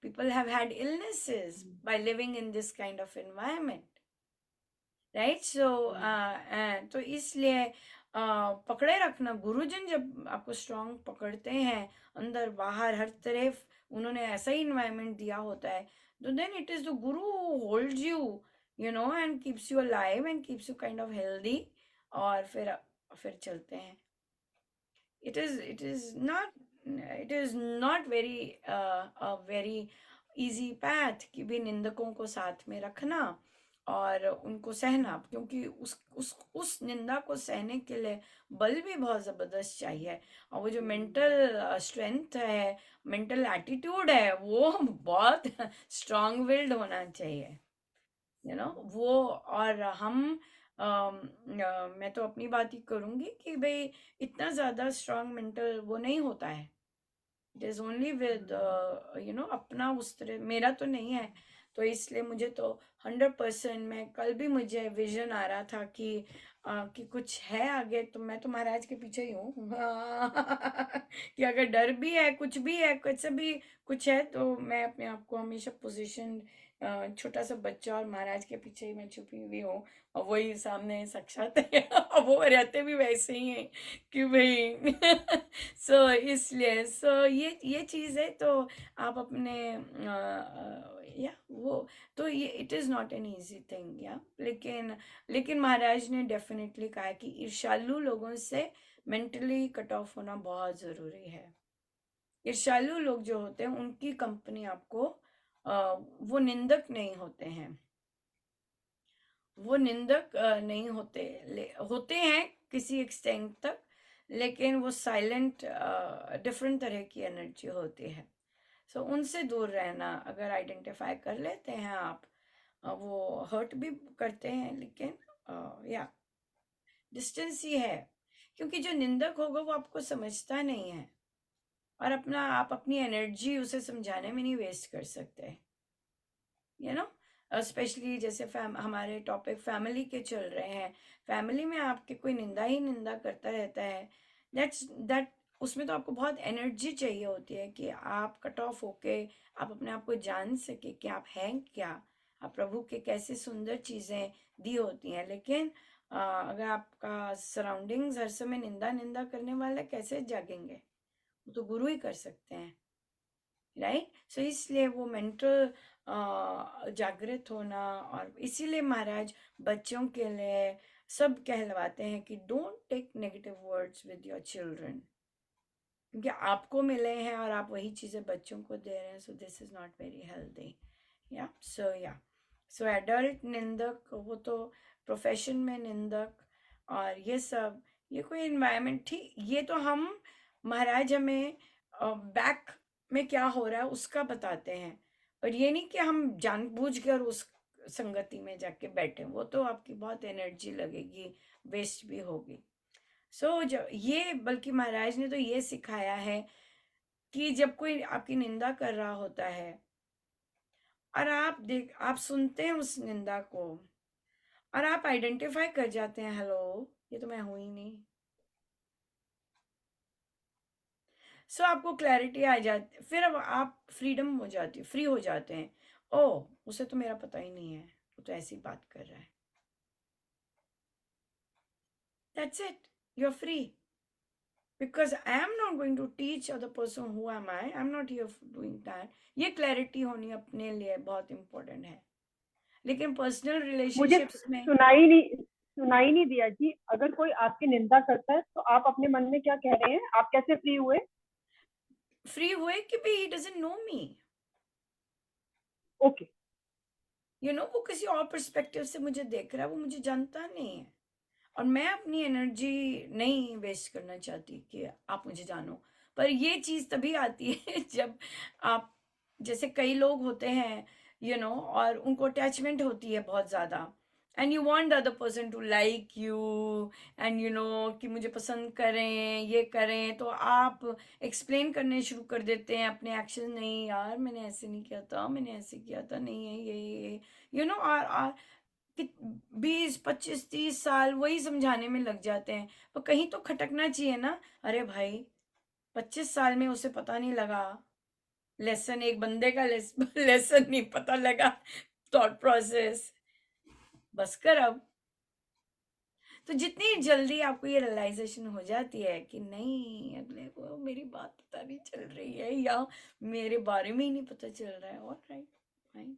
people have had illnesses by living in this kind of environment. Right, so तो इसलिए पकड़े रखना, गुरुजन जब आपको स्ट्रांग पकड़ते हैं अंदर बाहर हर तरफ, उन्होंने ऐसा ही इन्वायरमेंट दिया होता है, तो then it is the Guru holds you know and keeps you alive and keeps you kind of healthy. और फिर चलते हैं। It is not very easy path कि भी निंदकों को साथ में रखना और उनको सहना, क्योंकि उस निंदा को सहने के लिए बल भी बहुत जबरदस्त चाहिए, और वो जो मेंटल स्ट्रेंथ है, मेंटल एटीट्यूड है, वो बहुत स्ट्रांग विल्ड होना चाहिए, वो। और मैं तो अपनी बात ही करूंगी कि भाई इतना ज्यादा स्ट्रांग मेंटल वो नहीं होता है। इट इज ओनली विद अपना उस तरह, मेरा तो नहीं है, तो इसलिए मुझे तो 100%, मैं कल भी मुझे विजन आ रहा था कि कुछ है आगे, तो मैं तो महाराज के पीछे ही हूँ। कि अगर डर भी है, कुछ भी है, कुछ है तो मैं अपने आप को हमेशा पोजीशन, छोटा सा बच्चा और महाराज के पीछे ही मैं छुपी हुई हूँ, और वही सामने साक्षात है। और वो रहते भी वैसे ही हैं कि भाई सो इसलिए ये चीज़ है। तो आप अपने या वो, तो ये it is not an easy thing या, लेकिन महाराज ने डेफिनेटली कहा कि ईर्ष्यालु लोगों से मेंटली कट ऑफ होना बहुत ज़रूरी है। ईर्ष्यालु लोग जो होते हैं उनकी कंपनी आपको, वो निंदक नहीं होते हैं, वो निंदक नहीं होते, होते हैं किसी एक्सटेंट तक, लेकिन वो साइलेंट, डिफरेंट तरह की एनर्जी होती है। सो उनसे दूर रहना, अगर आइडेंटिफाई कर लेते हैं आप, वो हर्ट भी करते हैं, लेकिन या डिस्टेंस ही है, क्योंकि जो निंदक होगा वो आपको समझता नहीं है, और आप अपनी एनर्जी उसे समझाने में नहीं वेस्ट कर सकते, यू नो। स्पेशली जैसे हमारे टॉपिक फैमिली के चल रहे हैं, फैमिली में आपके कोई निंदा ही निंदा करता रहता है, दैट उसमें तो आपको बहुत एनर्जी चाहिए होती है कि आप कट ऑफ होके आप अपने आप को जान सके कि आप हैं क्या, आप प्रभु के कैसे सुंदर चीज़ें दी होती हैं। लेकिन अगर आपका सराउंडिंग्स हर समय निंदा निंदा करने वाला, कैसे जागेंगे? वो तो गुरु ही कर सकते हैं, राइट। सो इसलिए वो मेंटल जागृत होना, और इसीलिए महाराज बच्चों के लिए सब कहलवाते हैं कि don't take negative words with your children, क्योंकि आपको मिले हैं और आप वही चीज़ें बच्चों को दे रहे हैं, so this is not very healthy. So adult निंदक वो तो प्रोफेशन में निंदक, और ये सब, ये कोई इन्वायरमेंट ठीक, ये तो हम महाराज हमें बैक में क्या हो रहा है उसका बताते हैं, और ये नहीं कि हम जानबूझकर उस संगति में जाके बैठे, वो तो आपकी बहुत एनर्जी लगेगी, वेस्ट भी होगी। जब ये, बल्कि महाराज ने तो ये सिखाया है कि जब कोई आपकी निंदा कर रहा होता है और आप सुनते हैं उस निंदा को, और आप आइडेंटिफाई कर जाते हैं, हेलो ये तो मैं हूं ही नहीं। आपको क्लैरिटी आ जाती, फिर अब आप फ्रीडम हो जाती, फ्री हो जाते हैं। ओ, उसे तो मेरा पता ही नहीं है, वो तो ऐसी बात कर रहा है, that's it, you are free. Because I am not going to teach other person who am I. I'm not here for doing that. ये क्लैरिटी होनी अपने लिए बहुत इम्पोर्टेंट है, लेकिन पर्सनल मुझे रिलेशनशिप्स में सुनाई नहीं दिया जी। अगर कोई आपकी निंदा करता है तो आप अपने मन में क्या कह रहे हैं? आप कैसे फ्री हुए? फ्री हुए कि भाई he doesn't know me, okay. वो किसी और पर्सपेक्टिव से मुझे देख रहा है, वो मुझे जानता नहीं है, और मैं अपनी एनर्जी नहीं वेस्ट करना चाहती कि आप मुझे जानो। पर ये चीज़ तभी आती है जब आप, जैसे कई लोग होते हैं, और उनको अटैचमेंट होती है बहुत ज़्यादा, and you want the other person to like you, and कि मुझे पसंद करें, ये करें, तो आप एक्सप्लेन करने शुरू कर देते हैं अपने एक्शन, नहीं यार मैंने ऐसे नहीं किया था, मैंने ऐसे किया था, नहीं है ये, और कि 20 25 30 साल वही समझाने में लग जाते हैं, तो कहीं तो खटकना चाहिए ना। अरे भाई, 25 साल में उसे पता नहीं लगा लेसन, एक बंदे का लेसन नहीं पता लगा, थॉट प्रोसेस, बस कर अब। तो जितनी जल्दी आपको ये रियलाइजेशन हो जाती है कि नहीं, अगले को मेरी बात पता नहीं चल रही है, या मेरे बारे में ही नहीं पता चल रहा है, ऑल राइट फाइन,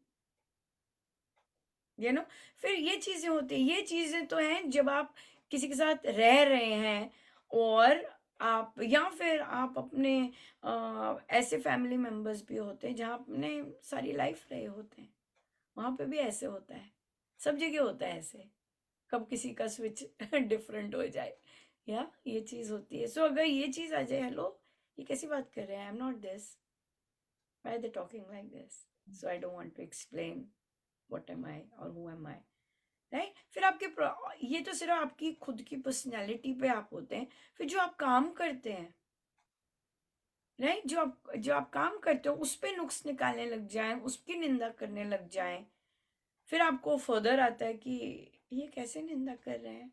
फिर ये चीजें होती है। ये चीजें तो हैं जब आप किसी के साथ रह रहे हैं, और आप, या फिर आप अपने ऐसे फैमिली मेंबर्स भी होते हैं जहाँ अपने सारी लाइफ रहे होते हैं, वहां पे भी ऐसे होता है, सब जगह होता है ऐसे, कब किसी का स्विच डिफरेंट हो जाए, या ये चीज होती है। अगर ये चीज आ जाए, हेलो ये कैसी बात कर रहे हैं, I am not this, why are they talking like this, so I don't want to explain what am I और हु एम आई, राइट। फिर ये तो सिर्फ आपकी खुद की पर्सनैलिटी पे आप होते हैं, फिर जो आप काम करते हैं, राइट, जो आप काम करते हो उस पे नुक्स निकालने लग जाएं, उसकी निंदा करने लग जाएं, फिर आपको फर्दर आता है कि ये कैसे निंदा कर रहे हैं,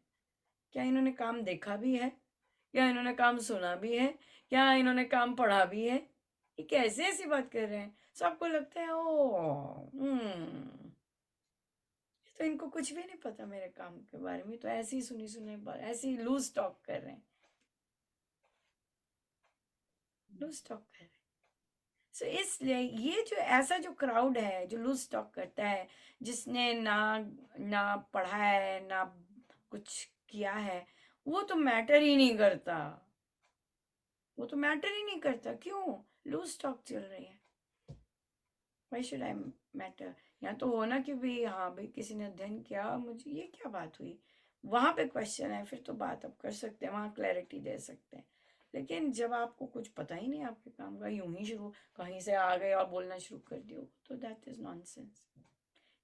क्या इन्होंने काम देखा भी है, या इन्होंने काम सुना भी है, या इन्होंने काम पढ़ा भी है, ये कैसे ऐसी बात कर रहे हैं? सो आपको लगता है तो इनको कुछ भी नहीं पता मेरे काम के बारे में, तो ऐसे ही सुनी सुनी बात, ऐसे ही लूज टॉक कर रहे हैं, लूज टॉक कर रहे हैं। सो इसलिए ये जो ऐसा जो क्राउड है जो लूज टॉक करता है, जिसने ना ना पढ़ा है ना कुछ किया है, वो तो मैटर ही नहीं करता, वो तो मैटर ही नहीं करता। क्यों? लूज टॉक चल रही है। Why should I matter? या तो हो ना कि भाई हाँ भाई किसी ने अध्ययन किया, मुझे ये क्या बात हुई, वहां पे क्वेश्चन है, फिर तो बात आप कर सकते हैं, वहां क्लैरिटी दे सकते हैं। लेकिन जब आपको कुछ पता ही नहीं आपके काम का, यूं ही शुरू कहीं से आ गए और बोलना शुरू कर दियो, तो दैट इज नॉनसेंस।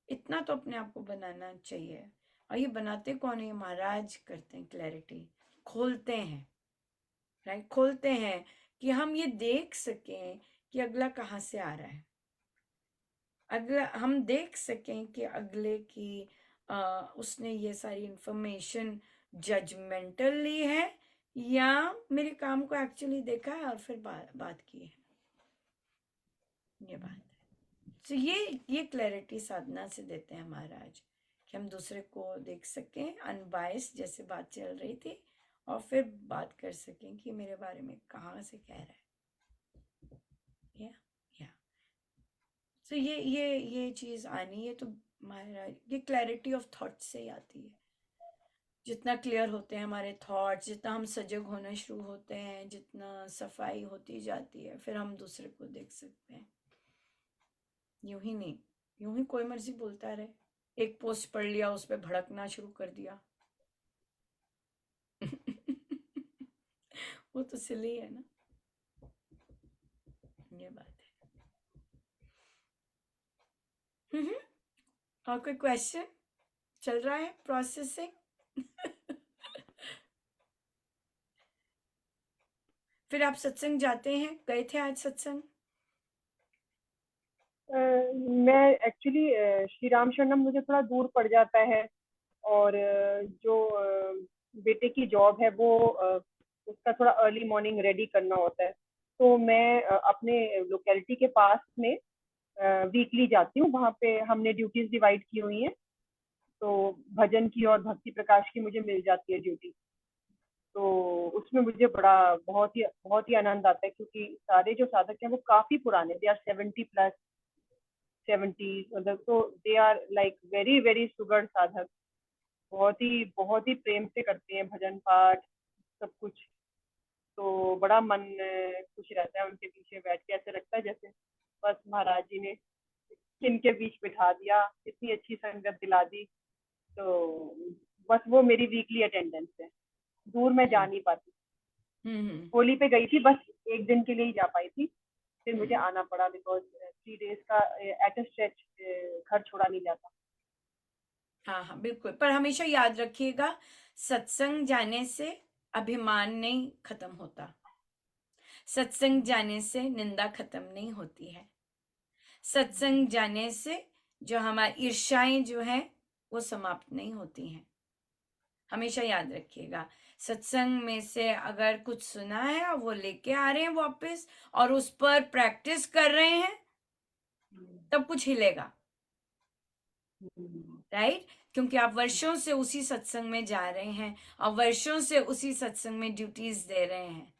इतना तो अपने आप को बनाना चाहिए। और ये बनाते कौन है? महाराज करते हैं, क्लैरिटी खोलते हैं, राइट, खोलते हैं कि हम ये देख सकें कि अगला कहाँ से आ रहा है, अगला हम देख सकें कि अगले की उसने ये सारी इंफॉर्मेशन जजमेंटल ली है या मेरे काम को एक्चुअली देखा है और फिर बात की है। ये बात है। तो ये क्लैरिटी साधना से देते हैं महाराज, कि हम दूसरे को देख सकें अनबायस, जैसे बात चल रही थी, और फिर बात कर सकें कि मेरे बारे में कहाँ से कह रहा है। या तो ये चीज आनी है, तो महाराज ये क्लैरिटी ऑफ थॉट से ही आती है। जितना क्लियर होते हैं हमारे थॉट्स, जितना हम सजग होना शुरू होते हैं, जितना सफाई होती जाती है, फिर हम दूसरे को देख सकते हैं। यूं ही नहीं, यूं ही कोई मर्जी बोलता रहे, एक पोस्ट पढ़ लिया उस पर भड़कना शुरू कर दिया वो तो सिली है ना, ये बात है। और कोई क्वेश्चन चल रहा है? प्रोसेसिंग फिर आप सत्संग जाते हैं? गए थे आज सत्संग? मैं एक्चुअली श्री राम शरणम मुझे थोड़ा दूर पड़ जाता है, और जो बेटे की जॉब है वो उसका थोड़ा अर्ली मॉर्निंग रेडी करना होता है, तो मैं अपने लोकेलिटी के पास में वीकली जाती हूँ। वहाँ पे हमने ड्यूटीज डिवाइड की हुई हैं, तो भजन की और भक्ति प्रकाश की मुझे मिल जाती है ड्यूटी। तो उसमें मुझे बड़ा बहुत ही आनंद आता है, क्योंकि सारे जो साधक हैं वो काफी पुराने, दे आर 70+, 70, मतलब, तो they are like very very सुगढ़ साधक, बहुत ही प्रेम से करते हैं भजन पाठ सब कुछ। तो बड़ा मन खुश रहता है उनके पीछे बैठ के, ऐसे लगता है जैसे बस महाराज जी ने इनके बीच बिठा दिया, इतनी अच्छी संगत दिला दी। तो बस वो मेरी वीकली अटेंडेंस है, दूर मैं जा नहीं पाती। होली पे गई थी, बस एक दिन के लिए ही जा पाई थी, फिर मुझे आना पड़ा, बिकॉज 3 days का एट अ स्ट्रेच घर छोड़ा नहीं जाता। हाँ हाँ बिल्कुल, पर हमेशा याद रखिएगा, सत्संग जाने से अभिमान नहीं खत्म होता, सत्संग जाने से निंदा खत्म नहीं होती है, सत्संग जाने से जो हमारी ईर्ष्याएं जो हैं वो समाप्त नहीं होती हैं। हमेशा याद रखिएगा, सत्संग में से अगर कुछ सुना है और वो लेके आ रहे हैं वापस और उस पर प्रैक्टिस कर रहे हैं, तब कुछ हिलेगा, राइट? क्योंकि आप वर्षों से उसी सत्संग में जा रहे हैं और वर्षों से उसी सत्संग में ड्यूटीज दे रहे हैं,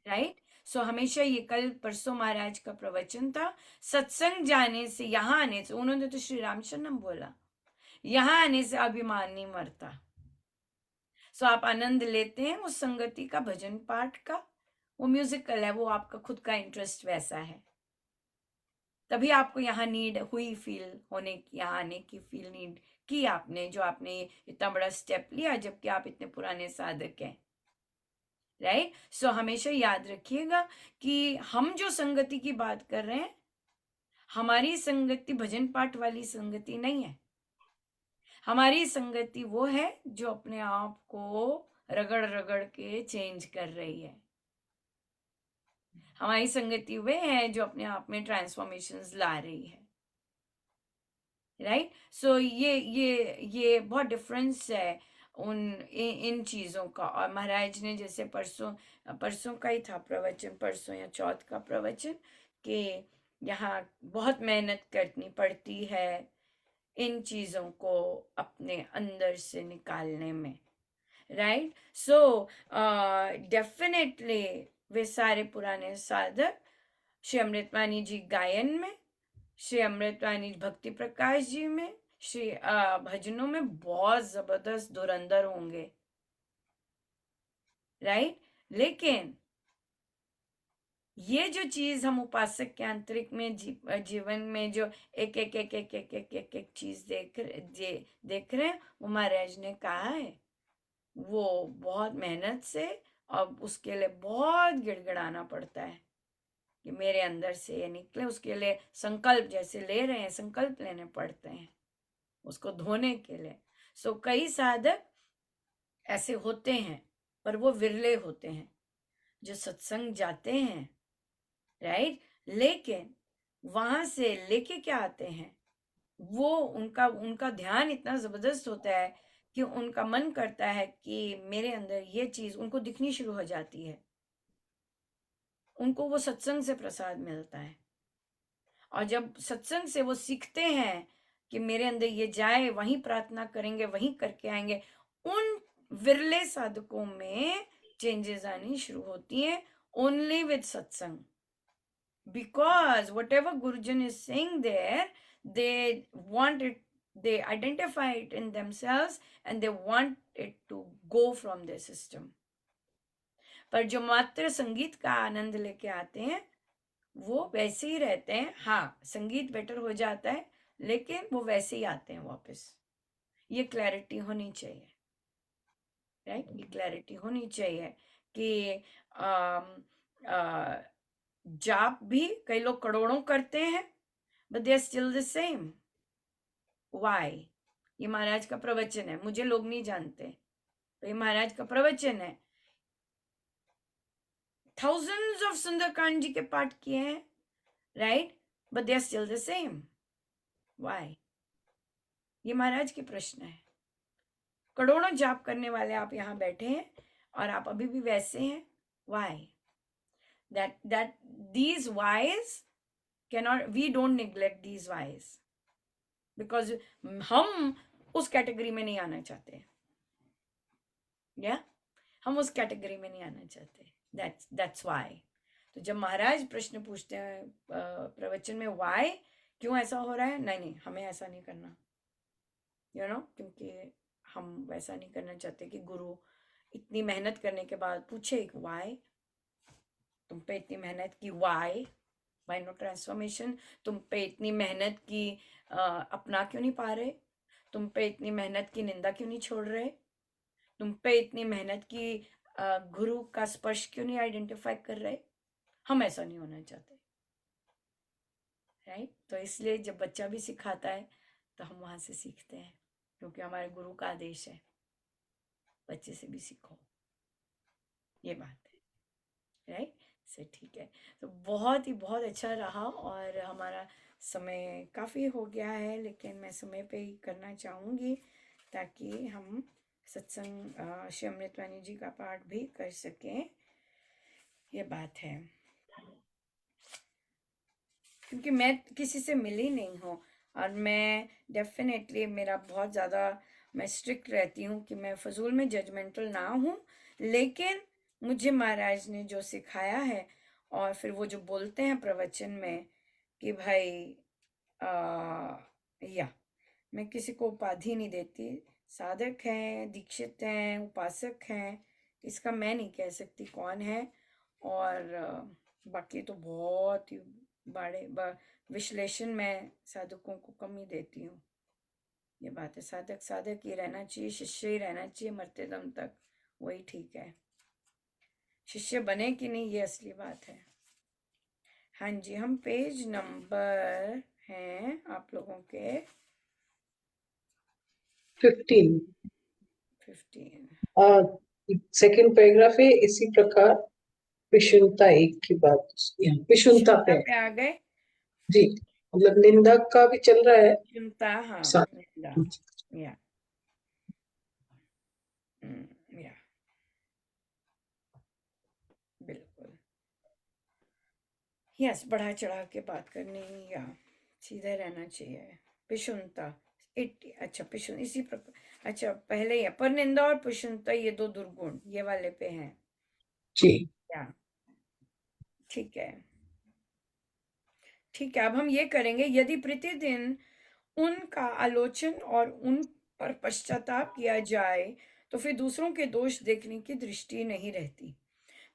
राइट? सो हमेशा ये कल परसों महाराज का प्रवचन था, सत्संग जाने से, यहाँ आने से, उन्होंने तो श्री रामचंद्रम बोला, यहाँ आने से अभिमान नहीं मरता। सो आप आनंद लेते हैं उस संगति का, भजन पाठ का, वो म्यूजिकल है, वो आपका खुद का इंटरेस्ट वैसा है, तभी आपको यहाँ नीड हुई फील होने की, यहाँ आने की फील नीड की आपने, जो आपने इतना बड़ा स्टेप लिया जबकि आप इतने पुराने साधक हैं, राइट? सो हमेशा याद रखिएगा कि हम जो संगति की बात कर रहे हैं, हमारी संगति भजन पाठ वाली संगति नहीं है, हमारी संगति वो है जो अपने आप को रगड़ रगड़ के चेंज कर रही है, हमारी संगति वे है जो अपने आप में ट्रांसफॉर्मेशंस ला रही है, राइट? सो ये बहुत डिफरेंस है इन चीज़ों का। और महाराज ने जैसे परसों का ही था प्रवचन, परसों या चौथ का प्रवचन, कि यहाँ बहुत मेहनत करनी पड़ती है इन चीज़ों को अपने अंदर से निकालने में, राइट। सो डेफिनेटली वे सारे पुराने साधक श्री अमृतवाणी जी गायन में, श्री अमृतवाणी भक्ति प्रकाश जी में, श्री भजनों में बहुत जबरदस्त धुरंधर होंगे, राइट। लेकिन ये जो चीज हम उपासक के आंतरिक में जीवन में जो एक एक एक एक एक एक एक एक चीज देख रहे हैं, वो महाराज ने कहा है, वो बहुत मेहनत से और उसके लिए बहुत गिड़गिड़ाना पड़ता है कि मेरे अंदर से ये निकले। उसके लिए संकल्प जैसे ले रहे हैं, संकल्प लेने पड़ते हैं उसको धोने के लिए। सो कई साधक ऐसे होते हैं, पर वो विरले होते हैं जो सत्संग जाते हैं, राइट। लेकिन वहां से लेके क्या आते हैं, वो उनका ध्यान इतना जबरदस्त होता है कि उनका मन करता है कि मेरे अंदर ये चीज उनको दिखनी शुरू हो जाती है, उनको वो सत्संग से प्रसाद मिलता है। और जब सत्संग से वो सीखते हैं कि मेरे अंदर ये जाए, वहीं प्रार्थना करेंगे, वहीं करके आएंगे, उन विरले साधकों में चेंजेस आनी शुरू होती हैं ओनली विद सत्संग। Because whatever Gurujan is saying there, they want it, they identify it in themselves and they want it to go from their system. पर जो मात्र संगीत का आनंद लेके आते हैं वो वैसे ही रहते हैं। हाँ, संगीत बेटर हो जाता है, लेकिन वो वैसे ही आते हैं वापस। ये क्लैरिटी होनी चाहिए, राइट। ये क्लैरिटी होनी चाहिए कि जाप भी कई लोग करोड़ों करते हैं, but they are still the same. Why? ये महाराज का प्रवचन है, मुझे लोग नहीं जानते, तो ये महाराज का प्रवचन है। थाउजेंड्स ऑफ सुंदरकांड जी के पाठ किए हैं, right, but they are still the same. Why? ये महाराज के प्रश्न है। करोड़ों जाप करने वाले आप यहाँ बैठे हैं और आप अभी भी वैसे हैं। Why? that these whys cannot, we don't neglect these whys because हम उस कैटेगरी में नहीं आना चाहते, या हम उस कैटेगरी में नहीं आना चाहते। that's why। तो जब महाराज प्रश्न पूछते हैं प्रवचन में, why, क्यों ऐसा हो रहा है, नहीं हमें ऐसा नहीं करना, क्योंकि हम वैसा नहीं करना चाहते कि गुरु इतनी मेहनत करने के बाद पूछे why, तुम पे इतनी मेहनत की, वाई नो ट्रांसफॉर्मेशन। तुम पे इतनी मेहनत की, अपना क्यों नहीं पा रहे? तुम पे इतनी मेहनत की, निंदा क्यों नहीं छोड़ रहे? तुम पे इतनी मेहनत की, गुरु का स्पर्श क्यों नहीं आइडेंटिफाई कर रहे? हम ऐसा नहीं होना चाहते, राइट। तो इसलिए जब बच्चा भी सिखाता है तो हम वहां से सीखते हैं, क्योंकि हमारे गुरु का आदेश है बच्चे से भी सीखो, ये बात है, राइट। से ठीक है। तो बहुत अच्छा रहा और हमारा समय काफ़ी हो गया है, लेकिन मैं समय पे ही करना चाहूँगी ताकि हम सत्संग श्री अमृतवाणी जी का पाठ भी कर सकें, ये बात है। क्योंकि मैं किसी से मिली नहीं हूँ और मैं डेफिनेटली, मेरा बहुत ज़्यादा, मैं स्ट्रिक्ट रहती हूँ कि मैं फजूल में जजमेंटल ना हूँ, लेकिन मुझे महाराज ने जो सिखाया है, और फिर वो जो बोलते हैं प्रवचन में कि भाई मैं किसी को उपाधि नहीं देती, साधक हैं, दीक्षित हैं, उपासक हैं, इसका मैं नहीं कह सकती कौन है, और बाकी तो बहुत ही बड़े विश्लेषण में साधकों को कम ही देती हूँ। ये बात है, साधक ही रहना चाहिए, शिष्य ही रहना चाहिए मरते दम तक, वही ठीक है। शिष्य बने कि नहीं, ये असली बात है। हाँ जी, हम पेज नंबर हैं आप लोगों के 15। 15 सेकंड पैराग्राफ है। इसी प्रकार विषुणता एक की बात, विषुणता पे आ गए जी, मतलब निंदा का भी चल रहा है चिंता। हाँ, साथ। निंदा, या या बिल्कुल यस, बढ़ा चढ़ा के बात करनी या सीधे रहना चाहिए। पिशुनता अच्छा पिशुन इसी प्रकार अच्छा पहले ही पर निंदा और पिशुनता ये दो दुर्गुण ये वाले पे हैं जी या ठीक है ठीक है। अब हम ये करेंगे यदि प्रतिदिन उनका आलोचन और उन पर पश्चाताप किया जाए तो फिर दूसरों के दोष देखने की दृष्टि नहीं रहती।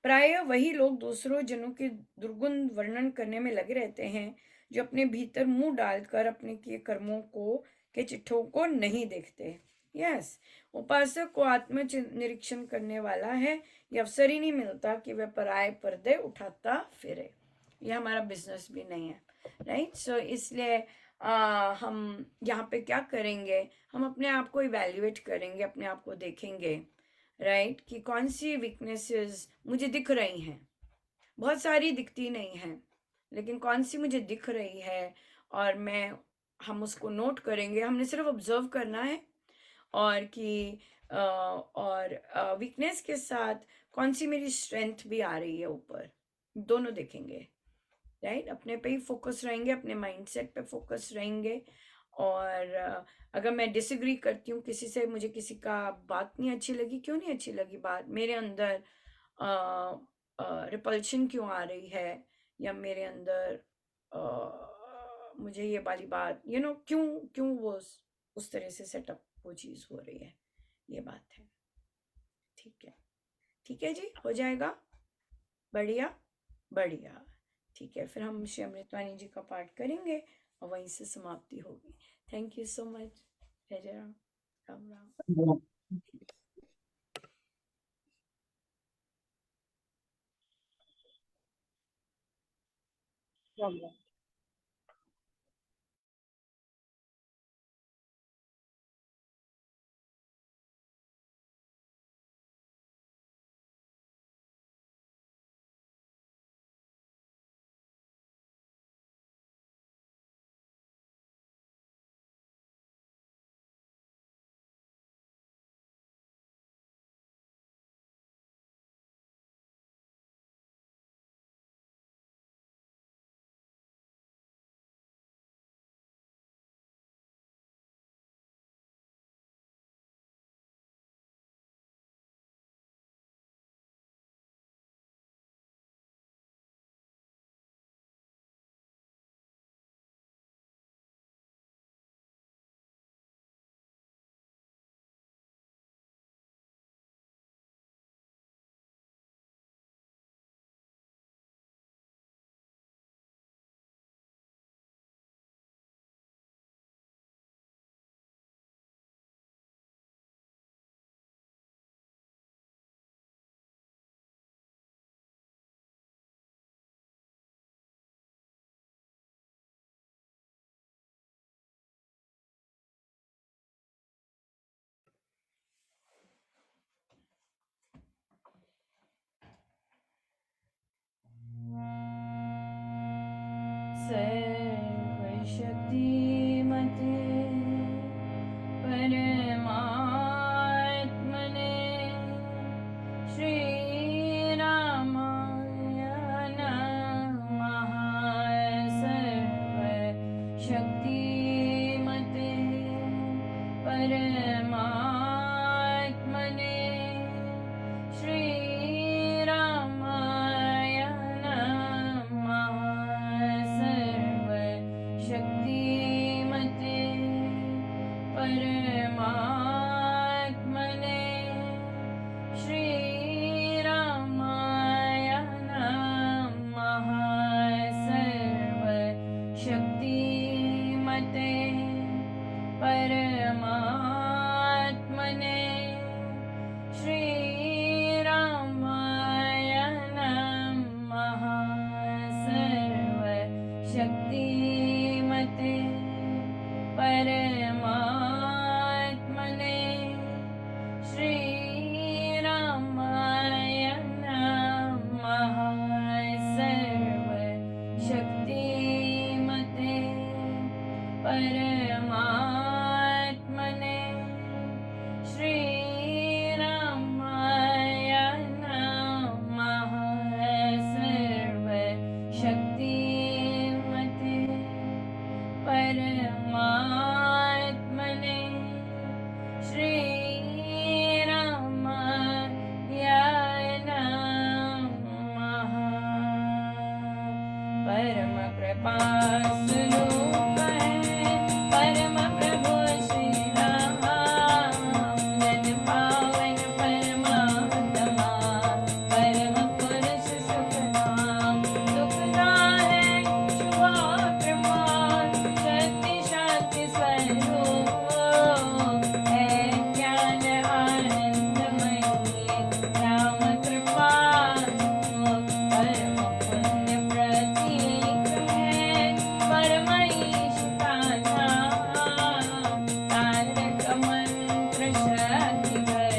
प्रायः वही लोग दूसरों जनों के दुर्गुण वर्णन करने में लगे रहते हैं जो अपने भीतर मुंह डालकर अपने किए कर्मों को के चिट्ठों को नहीं देखते। यस उपासक को आत्म निरीक्षण करने वाला है ये अवसर ही नहीं मिलता कि वह पराये पर्दे उठाता फिरे। ये हमारा बिजनेस भी नहीं है राइट। सो इसलिए हम यहाँ पे क्या करेंगे हम अपने आप को इवैल्यूएट करेंगे अपने आप को देखेंगे राइट कि कौन सी वीकनेसेस मुझे दिख रही हैं। बहुत सारी दिखती नहीं हैं लेकिन कौन सी मुझे दिख रही है और हम उसको नोट करेंगे। हमने सिर्फ ऑब्जर्व करना है और कि और वीकनेस के साथ कौन सी मेरी स्ट्रेंथ भी आ रही है ऊपर दोनों देखेंगे राइट। अपने पे ही फोकस रहेंगे अपने माइंडसेट पे फोकस रहेंगे। और अगर मैं डिसएग्री करती हूँ किसी से मुझे किसी का बात नहीं अच्छी लगी क्यों नहीं अच्छी लगी बात मेरे अंदर रिपल्शन क्यों आ रही है या मेरे अंदर मुझे ये वाली बात क्यों क्यों वो उस तरह से सेटअप वो चीज़ हो रही है ये बात है। ठीक है जी हो जाएगा बढ़िया बढ़िया ठीक है। फिर हम श्री अमृतवाणी जी का पाठ करेंगे और वहीं से समाप्ति होगी। Thank you so much. जय जय राम राम राम। राम राम। सर्वशक्तिमते परमात्मने श्रीरामाय नमः। सर्वशक्तिमते परमात्मने श्रीरामाय नमः। सर्वशक्तिमते परमात्मने श्रीरामाय नमः। सर्वशक्तिमते परमात्मने श्रीरामाय नमः। सर्वशक्तिमते परमात्मने श्रीरामाय नमः। सर्वशक्तिमते परमात्मने श्रीरामाय कृपा स्वरूप है परम प्रभु श्री राम जन पावन परमात्मा परम पुरुष सुखधाम सुखदाय है शुभा प्रमाण शक्ति शांति स्वरूप है ज्ञान आनंदमयी राम कृपा परम पुण्य प्रतीक है परम ईश का नाम तारक मंत्र शक्तिधर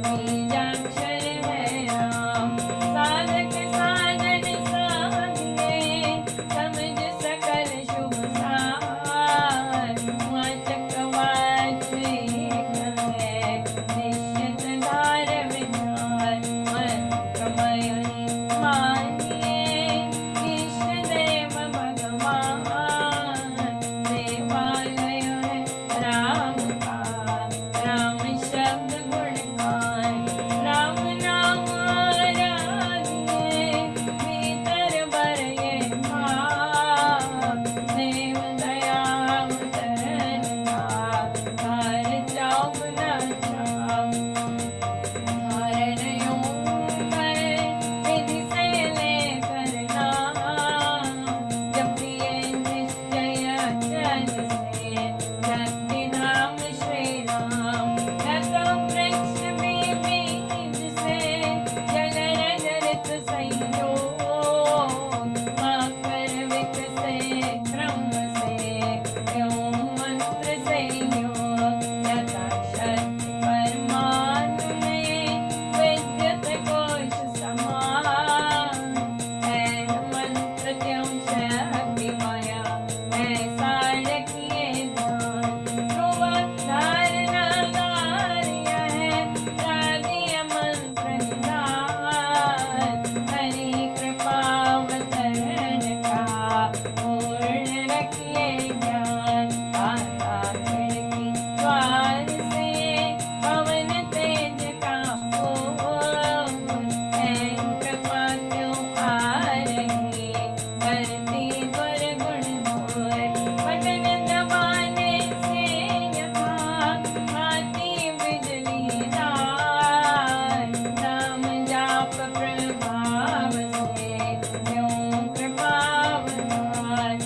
बीजाक्षर है राम साधक साधन साधिए समझ सकल शुभ सार वाचक वाच एक है निश्चित धार विचार मंत्रमय मानिए इष्ट देव भगवान देवालय है राम का राम शब्द गुणगान राम नाम आराधिए भीतर भरे भाव देव दया अवतरण का हर चौक न चाव धारण योग करे विधि से लेकर नाम जपिए निश्चय अचल से शक्ति धाम श्री राम लतो वृक्ष भी बीज से जल रजत संयोग माकर विकसे क्रम से योग मंत्र से योग यथा शक्ति परमाणु में विद्युत कोश समान है मंत्र त्यों शक्ति माया ऐसा रखिए ध्यान ध्रुव धारणा कार्य है राधीय मंत्र निधान हरि कृपा अवतरण का पूर्ण रखिए ज्ञान आता खिड़की द्वार से पवन तेज का फूल है कृपा क्यों आ रही करती दुर्गुण दूर बटन दबाने से यथा आती बिजली दार नाम जाप प्रभाव से क्यों कृपा अवतार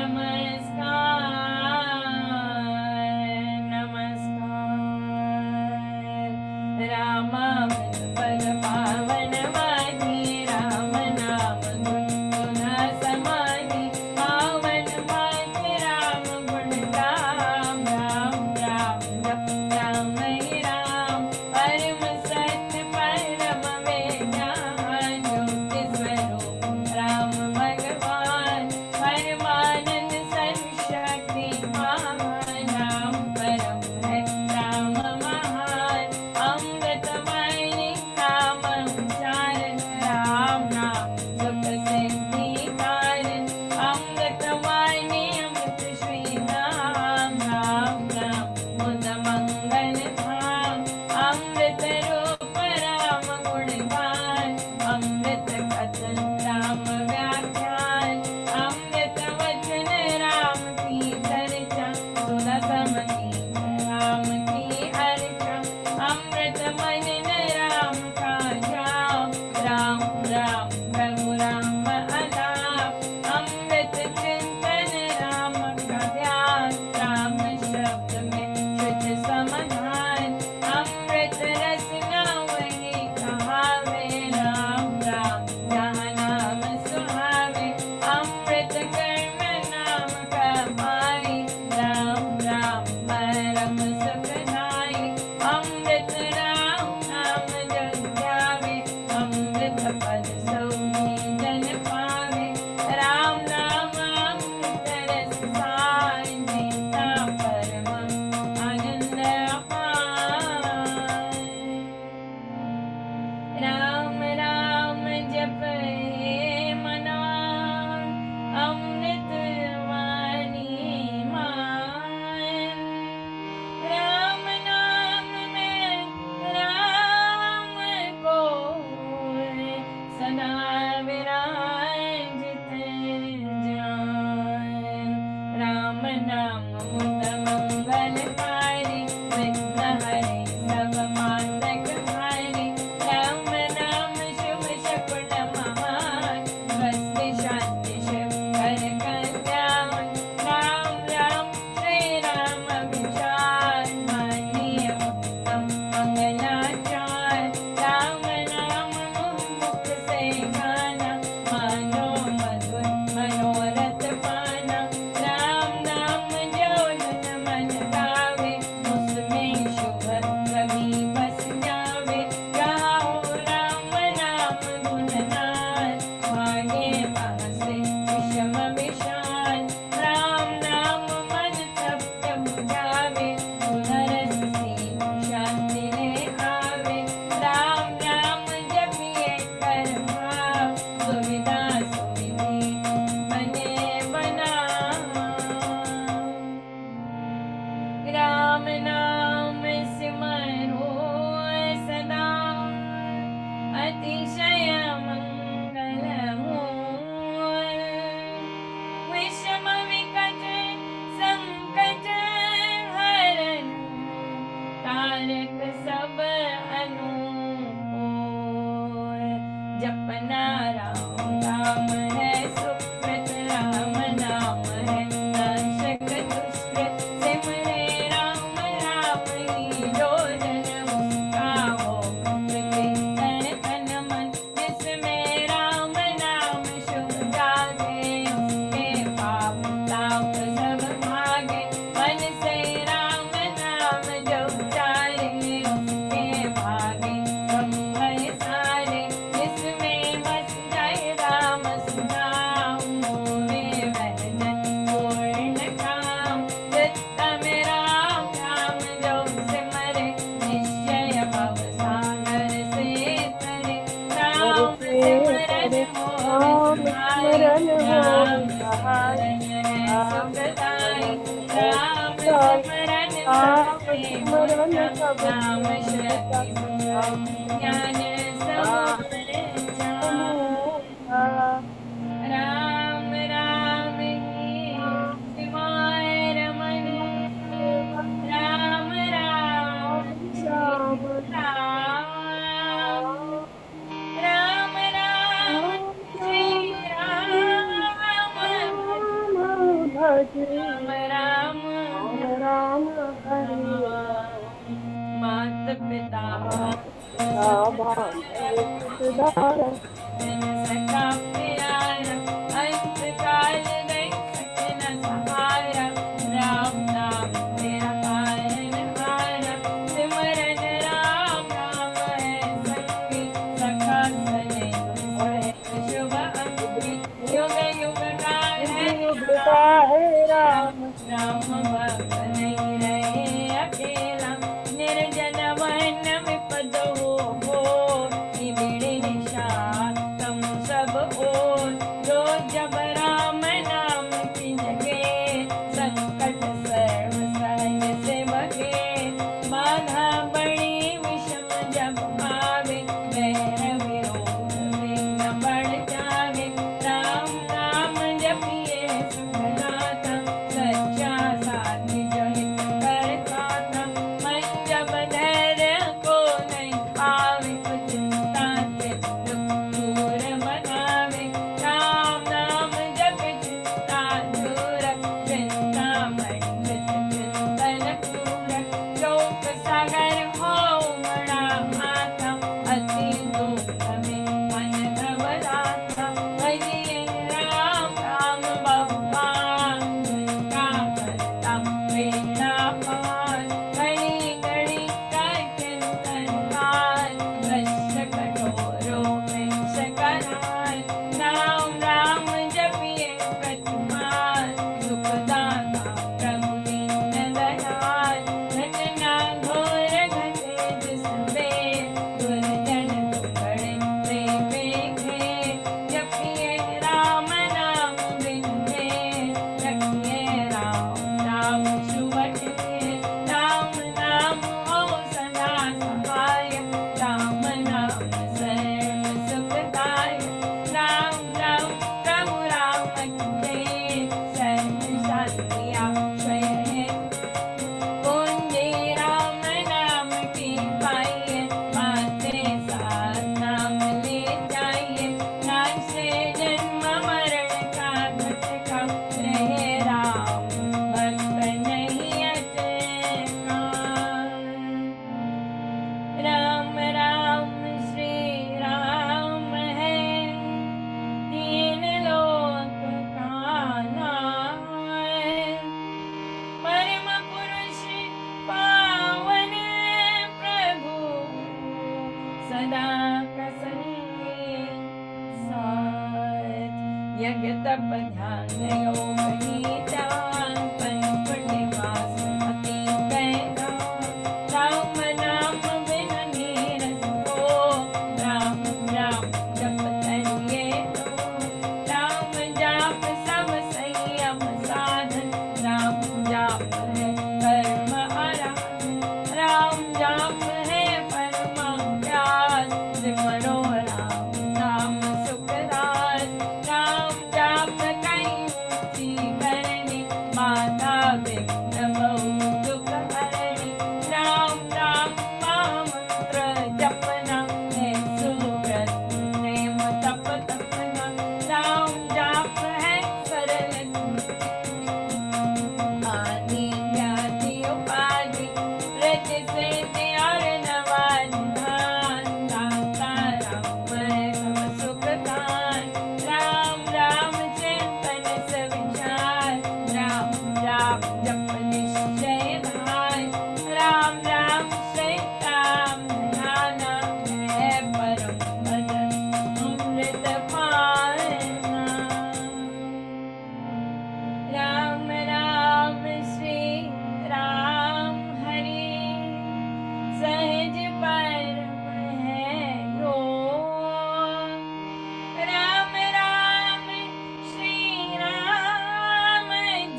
नमस्कार रामामृत पर पावन वाणी राम नाम गुण समाधि पावन भाग्य राम गुण राम राम राम जप राम ही राम परम सत्य परम वेदान ज्योति स्वरूप राम भगवान परमानंद सर्वशक्तिमान राम परम है राम महान अमृतमणि नाम उच्चारण राम नाम सुख सिद्धि कारण अमृतमणि अमृत श्री राम राम राम मुद मंगल धाम अमृत रूप राम गुणगान अमृत कथन राम व्याख्यान अमृत वचन राम की चर्चा सुधा समति राम की अर्चा अमृत मनन राम का जाप राम राम प्रभु राम अलाप अमृत चिंतन राम का ध्यान राम शब्द में शुद्ध समाधान अमृत रसना वही कहावे राम राम जहाँ नाम सुहावे अमृत कर्म नाम कमाई राम राम परम सुखदाई अमृत राम नाम जग जावे अमृत पद सौखी जन पावे राम नाम अमृत रस सार जीता परम आनंद अपार राम राम जप मना अमृत वाणी मान राम नाम में राम को सदा विराजित जान राम नाम मुद मंगलकारी विघ्न हरे सब मातक हारे राम नाम शुभ शकुन महान स्वस्ति शांति शिव कर कल्याण राम राम श्री राम विचार माननीय उत्तम मंगलाचार राम नाम मुख से गाना मानो मधुर मनोरथ पाना राम नाम जो जन मन गावे उसमें शुभ कभी बस जावे गाओ राम नाम गुणगान भागे पासे विषम विशाल राम नाम मन तप्त बुझावे सुधरस सी शांति ले आवे राम नाम जपिए कर भाव सुविधा सुविधि बने बना राम नाम सिमरो सदा अतिशय मंगल मूल विषम विकट संकट हरण तारक सब अनुकूल जपना राम नाम है सुकृत राम नाम है नाशक दुष्कृत सिमरे राम राम ही जो जन उसका हो कृति तन तन मन जिसमें राम नाम शुभ जागे उसके पाप ताप सब भागे मन से राम नाम जो उचारे उसके भागे ब्रह्म भय सारे जिसमें बस जाए राम सुनाम होवे वह जन पूर्ण काम चित्त में राम नाम जो सिमरे निश्चय भव सागर से तरे राम सिमरन हो राम सिमरन है सुखदाई राम सिमरन सबके मोक्ष राम शक्ति ज्ञान समुद्र राम राम ही शिवाय रमन राम राम श्याम राम राम राम श्री राम बाजरी राम राम हरे राम मात पिता सुधार सखा प्यारा अंत काल नहीं सकना सहारा राम नाम तेरा कारण हारा सिमरन राम राम है सखी सखा सने शुभ अंगी युग युग का है राम राम भक्त नहीं रहे अकेला निर्जन वन में पद हो निबिड़ निशान तुम सब ओर जो जब राम नाम की जगे संकट सर्व सहज से भगे बाधा बड़ी विषम जब आवे वैर विरोध विघ्न बढ़ जावे राम नाम जपिए सुखदाता सच्चा साथी जो हित करता था मन जब धैर्य को नहीं पावे कुछ चिंता से दुख दूर बनावे राम नाम जप चिंता दूर चिंता मन चिंतन पूरा शोक सागर हो बड़ा माता अति दुख में मन घबराता भजिए राम राम भगवान का करता प्रेरणा पान घड़ी घड़ी का चिंतन काल कष्ट कठोरों में सकराल राम राम जपिए प्रतिमान सुखदाता प्रभु दीन दयाल घटना घोर घटे जिसमें दुर्जन दुखड़े प्रेमे घे जपिए राम नाम बिन्हे रखिए राम नाम सुवटे राम नाम हो सदा सहाय राम नाम सर्व सुखदाय राम राम प्रभु राम के सर्व शांतिया क्षय है पूंजी राम नाम की पाइए पाते साथ नाम ले जाइए नाम से जन्म मरण का भटका रहे राम भक्त नहीं अटका राम राम श्री राम है तीन लोक का नाम परम पुरुष पावन प्रभु सदा कसने साथ यज्ञ तप ध्यान योग निदान पंच निवास अति कैला राम नाम बिन नीरस हो राम राम जप तरिए राम जाप सब संयम साधन राम जाप है कर्म आराधन राम जाप है परमाभ्यास सिमरो राम नाम सुखदास राम जाप कई ऊंची करनी माता विघ्न बहु दुख हरणी राम राम महामंत्र जपना है सुव्रत नेम तप तपना राम जाप है सरल आदि व्याधि उपाधि व्रत से और नवाधान दाता राम है सब सुख दान राम राम चिंतन सविचार राम राम जप निश्चय भान राम राम श्री राम ध्याना है परम भजन अमृत पाना राम राम श्री राम हरि सहज परम है योग राम राम श्री राम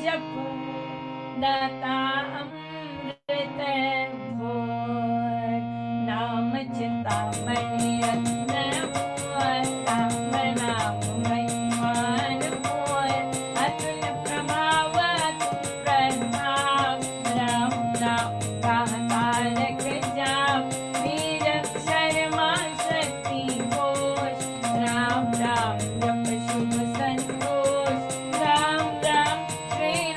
जप दाता अमृत घोर नाम चिंतामणि रत्न मोर राम नाम महिमान मोर अतुल प्रभाव अतुल प्रताप राम नाम तारक जाप वीर शर्मा शक्ति घोष राम राम जप शुभ संतोष राम राम श्री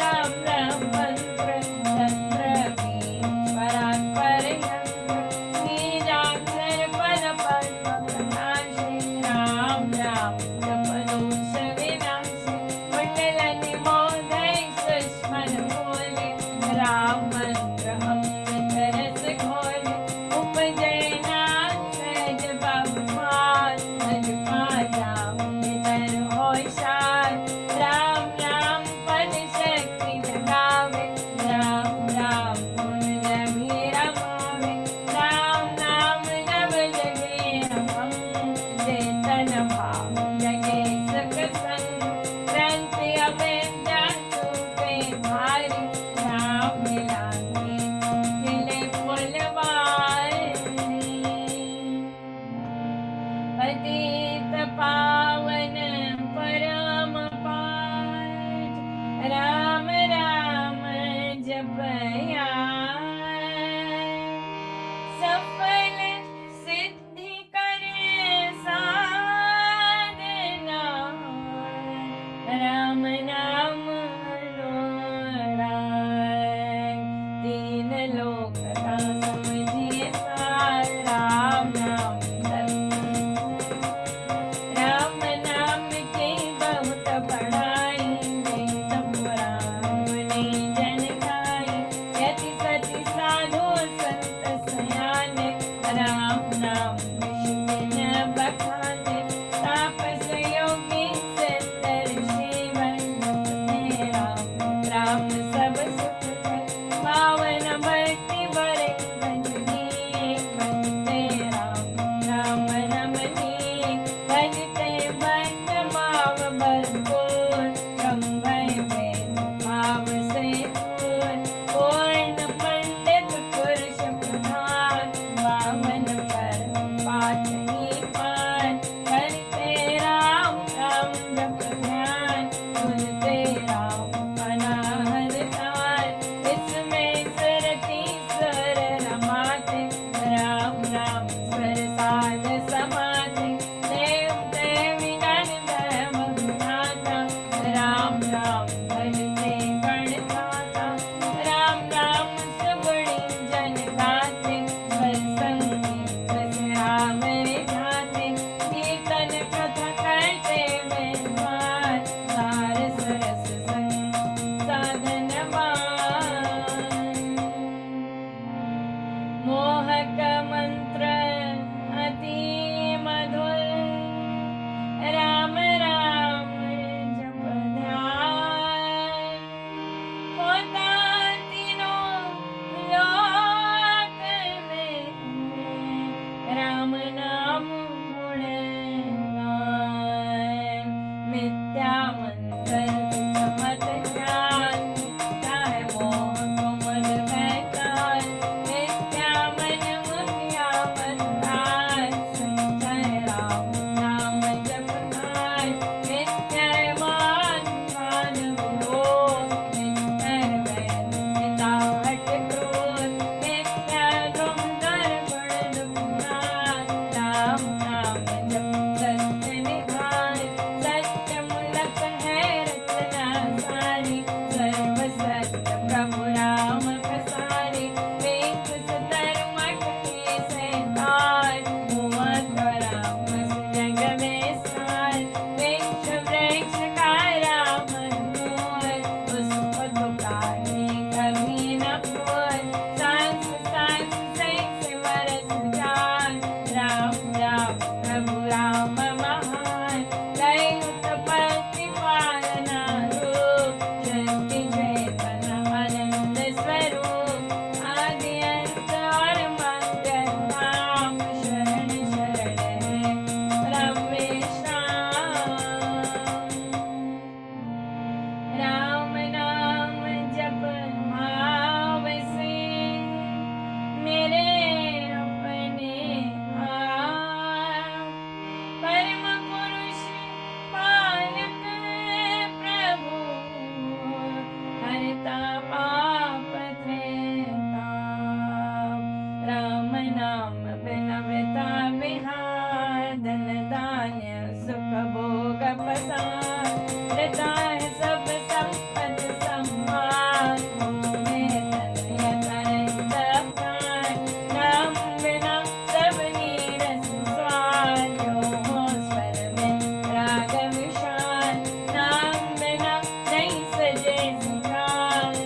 राम राम जपया सफल सिद्धि करे साधना राम नाम लोराय तीन लोक का समझिए सार राम नाम राम नाम की बहुत बड़ाई वेद पुराण ने जन गाई यति सति साधु संत सयाने राम नाम विष्णु बखाने तापस योगी सिद्ध ऋषि वंदते राम राम सब सुख है पावन भक्ति बड़े भजनी भजते राम राम रमनी भजते भक्त भाव भरपूर रंभय वेद भाव से पूर्ण पूर्ण पंडित पुरुष प्रधान वामन पर पाठ ही पान करते राम राम जप ध्यान सुनते राम अनाहर तार इसमें सरती सर रमाते राम राम स्वर साध समाते देव देवी गण धर्म विधाता राम राम भजते गणदाता राम राम सुगुणी जन गाते सत्संगी रावण जाते कीर्तन कथा करते विद्वान सार सरस संग साधनवान मोहक मंत्र अति मधुर राम राम जप ध्यान होता तीनों लोक में राम नाम गुणगान मिथ्या मंत्र मत ज्ञान चाहे मोह को मद बैठान मिथ्या मन मुखिया बंधान संजय राम नाम जपनान नित्य मान मान विरोध नित्य वैद पिता हट क्रोध नित्य धुमधर गुण दुखनान राम नाम जप सत्य निधान सत्य मूलक है रचना सारी सर्व सत्य प्रभु राम प्रसारी वेद सुतर मठ के सैतान मोहन राम जग में सार वृक्ष वृक्ष का राम मोर उसको दुकाने कभी न भूल सांस सांस से वरस जान राम राम प्रभु राम महान लय उत्पत्ति पालना रूप शक्ति चेतन आनंद स्वरूप आदि अंत और मध्य धाम शरण शरण है परमेश्वर राम नाम जप भाव से मेरे अपने आप परम पुरुष पालक प्रभु हरता पाप त्रेताप राम नाम बिना वृथा विहार धन धान्य सुख भोग पसार रहता है सब संपद सम्मान में तनय तरंग प्राण नाम बिना सब नीरस स्वाद जो हो स्वर में राग विशाल नाम बिना नहीं सजे सुखाल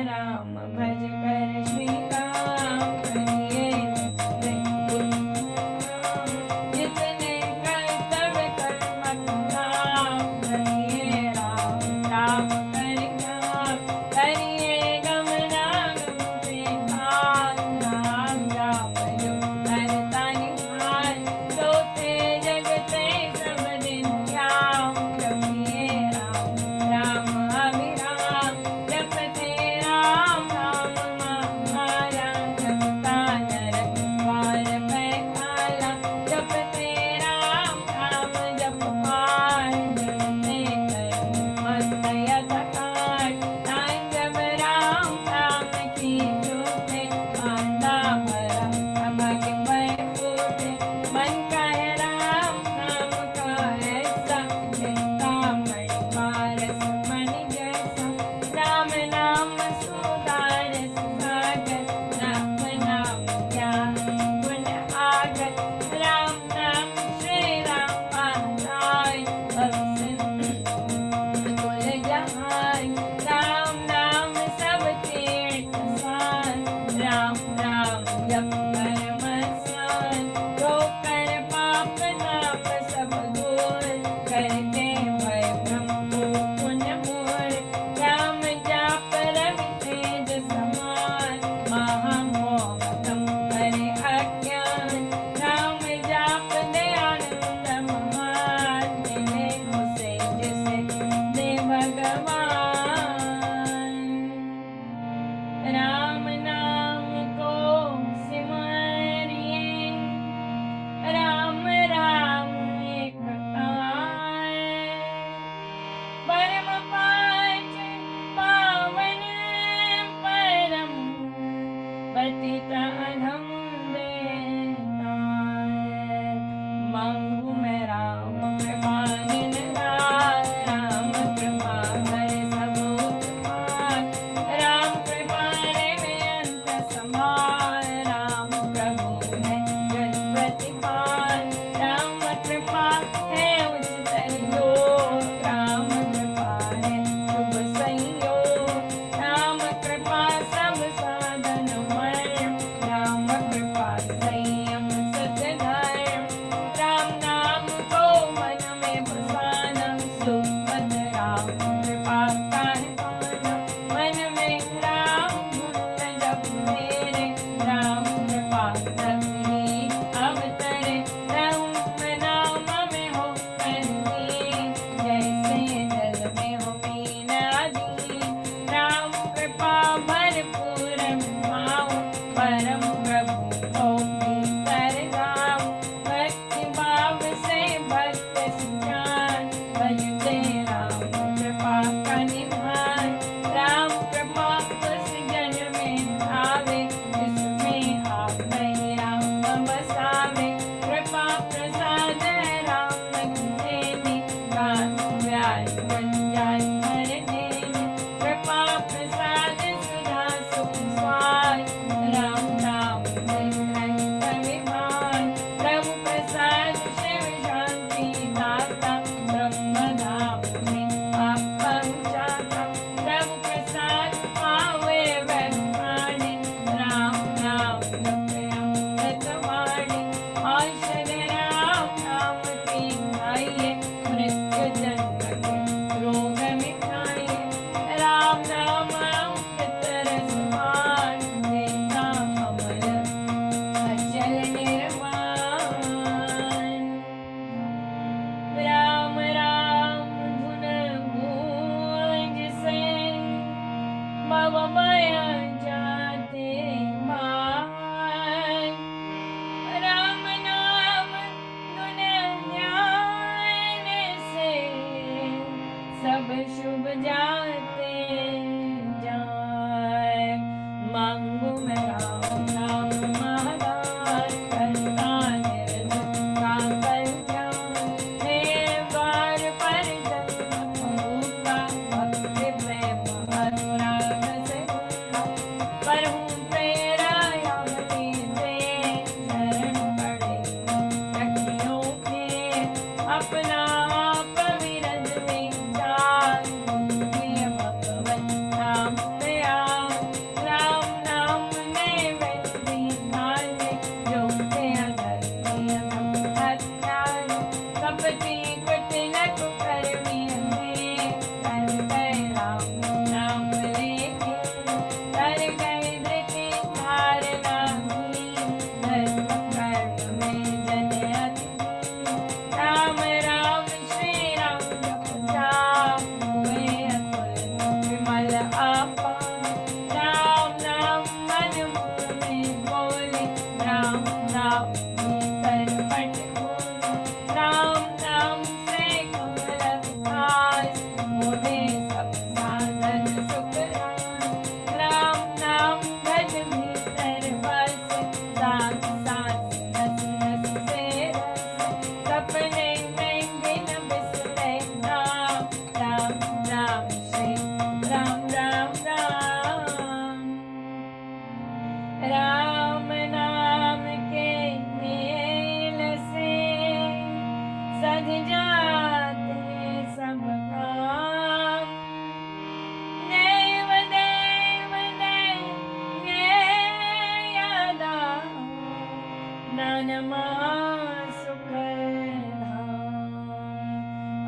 राम भज कर श्री राम करिए जितने कर्तव्य कर्म राम करिए राम राम करिए गमना गम से कान राम राम जो करता निहाल सोते जगते सब दिन श्याम जपिए राम राम अभिराम जपते राम राम महारा जपता नर द्वार पे काला जपते राम राम जपमान जपते कर मस्त यथकार नाम जब राम राम की जोते आंदा भरा अमग भय फूटे मन का है राम नाम का ऐसा जिसका मणि पारस मणि जैसा राम नाम सुधारस सागर राम नाम ज्ञान गुण आगर राम नाम श्री राम आधार कुल जहान राम नाम सब तीर्थ सान राम राम जप परम सान रोकर पाप नाप सब दूर करते भय भ्रम को पुण्य मूल राम जाप रवि तेज समान महामोहतम करे अज्ञान राम जाप दयानंद महान मिले उसे जिसे दे भगवान राम नाम को सिमरिए राम राम एक आए परम पाच पावन परम पतित अधम देता मंगू में राम कृपा निधान राम कृपा करे सब उत्पात राम कृपा रे बेअंत समार राम प्रभु है जन प्रतिपाल राम कृपा है उच्चतर योग राम कृपा है शुभ संयोग राम कृपा सब साधन मर्म राम कृपा संयम सतधर्म राम नाम को मन में बसाना सुपद राम कृपा का है पाना मन में राम गुण जप मेरे राम कृपा तभी अवतरे राम नाम में हो करनी जैसे जल में हो पीना दी राम कृपा भरपूर माओ परम प्रभु को भीतर गाओ भक्ति भाव से भक्त सुजान भजते राम कृपा का निधान राम कृपा उस जन में आवे जिसमें आप नहीं राम बसावे कृपा प्रसाद है राम की देनी कान व्याज बन जाय हर देनी कृपा प्रसाद सुधा सुख स्वाद राम नाम रंग विमान प्रभु प्रसाद शिव शांति दाता ब्रह्म धाम में आप पहुँचाता प्रभु प्रसाद पावे वैष्णवाणी राम नाम जपे अमृत वाणी औषध राम नाम की खाइए मृत्यु जन्म के रोग मिटाइए राम नाम अमृत रसपान देता अमर अचल निर्वाण राम राम धुन गूंज से भव भय जाते मान राम नाम धुन ध्यान से सब शुभ जाते जाए मांगू में राम नाम महादान करता निर्धन का कल्याण हे द्वार पर जन्म भूखा भक्ति प्रेम अनुराग से भूखा पर हूँ तेरा यावती दे शरण पड़े रखियों के अपना आप विरज में जान भगवत नाम पे आओ ज्ञानमा सुख धाम।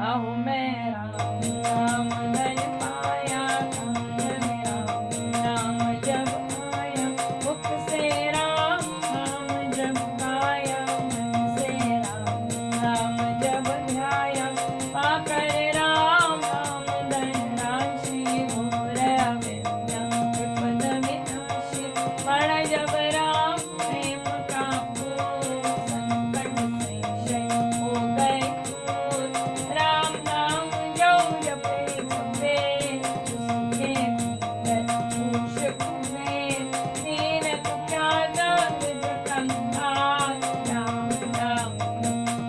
अहो मैं राम नाम धन पाया, कान में राम नाम जब आया, मुख से राम नाम जब गाया, मन से राम नाम जब ध्याया, पाकर राम नाम धन राशि, घोर अविद्या विपद विनाशी, पड़ा जब राम प्रेम का फूल, संकट संशय हो गए दूर। राम नाम जो जपे जपे, उसके भीतर होश कुबेर, तीरथ क्या दाग कंगाल, राम नाम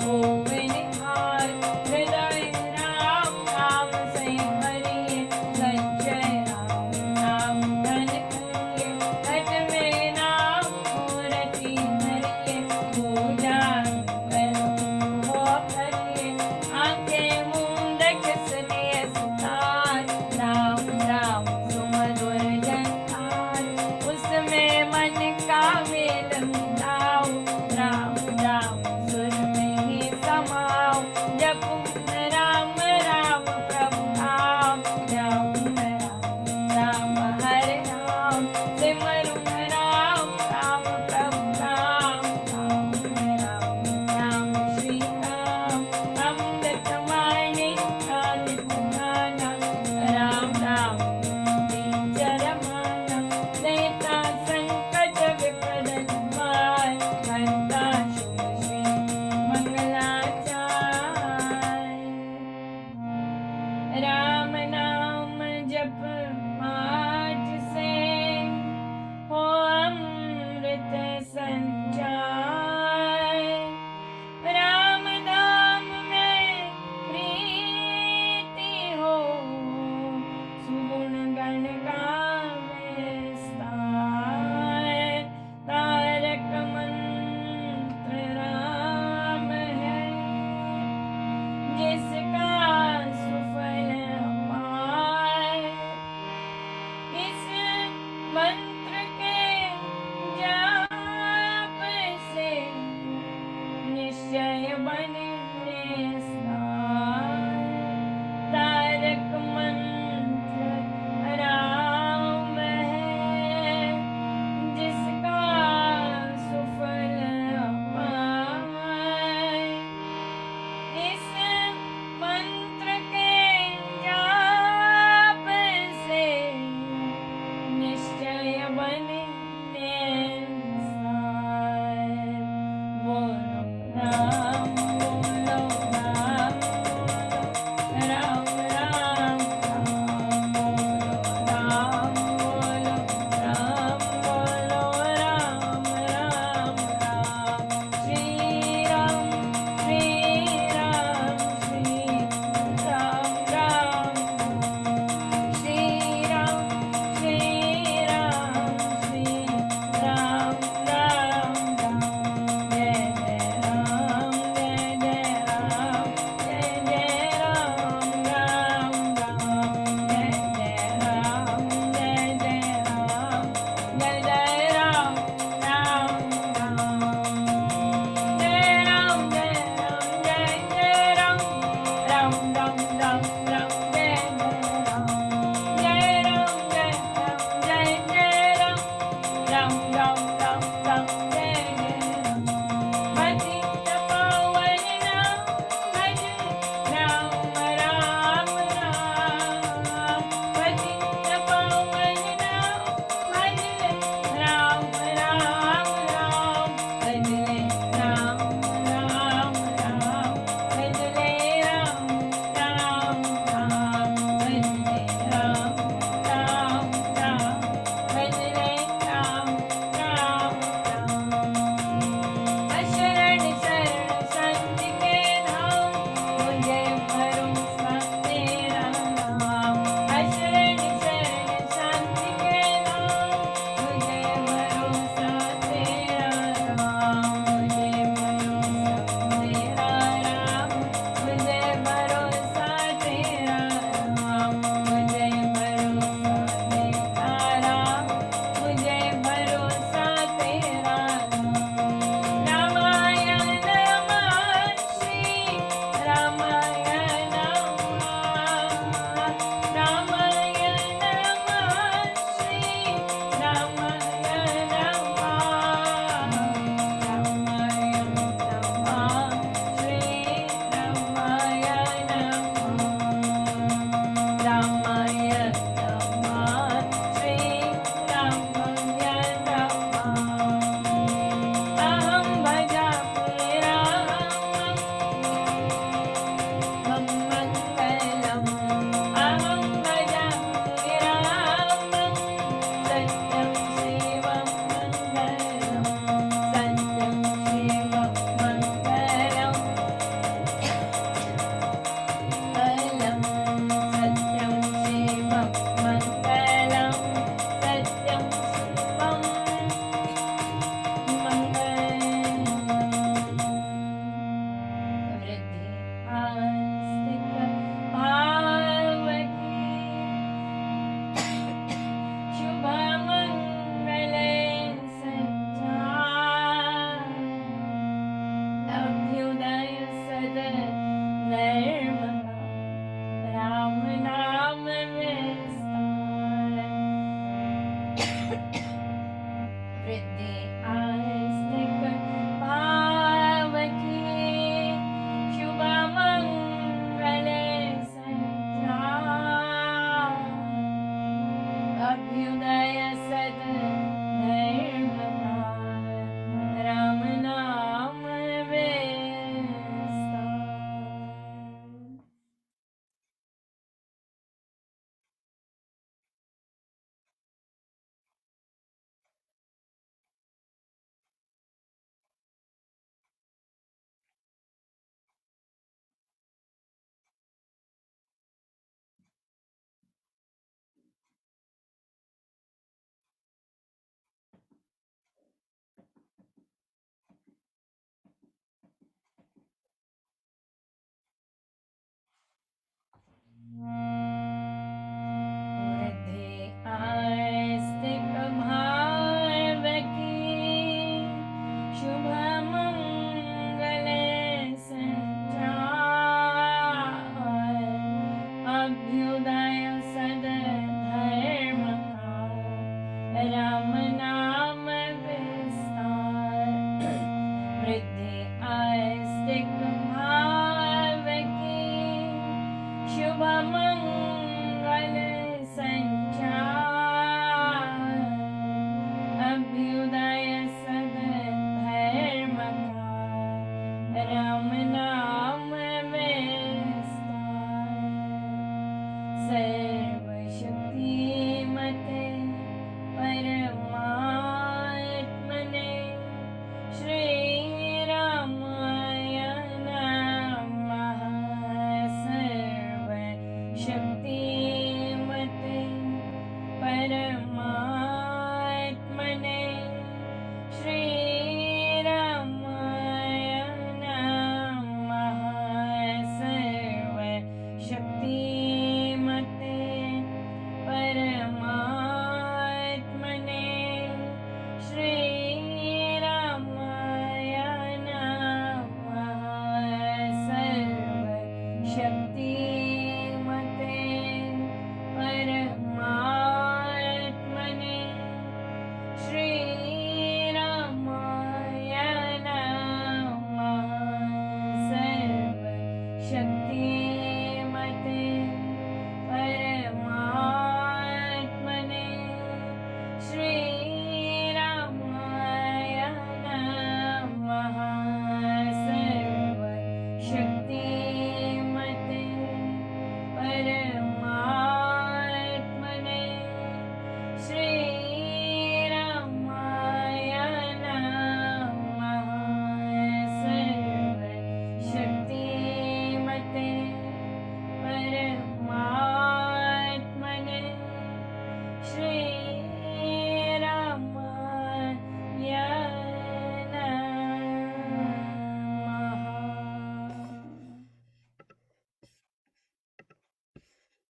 होवे निहाल। हृदय राम नाम से भरिए, संजय राम नाम धन करिए, घट में नाम मूर्ति धरिए, पूजा कर हो करिए, आंखें मूंद किसने सुतार, राम राम सुमधुर जनतार, उसमें मन का मेल मिलाओ, राम राम सुर में ही समाओ, जपू राम राम प्रभु नाम, जपू राम हरे राम, सिमरू राम राम प्रभु राम, राम राम श्री राम, अमृत वाणी नित गाना, राम राम बीज रमाना, देता संकट विपद निवार, करता शुभ श्री मंगलाचार। राम नाम जप आज से हो अमृत संचार, राम नाम में प्रीति हो, सुगुण गण गावे विस्तार। तारक मंत्र राम है, जिसका सुफल अपार। इस मंत्र के जाप से निश्चय बने निस्तार। तारक मंत्र राम है, जिसका सुफल अपार। इस मंत्र के जाप से निश्चय बने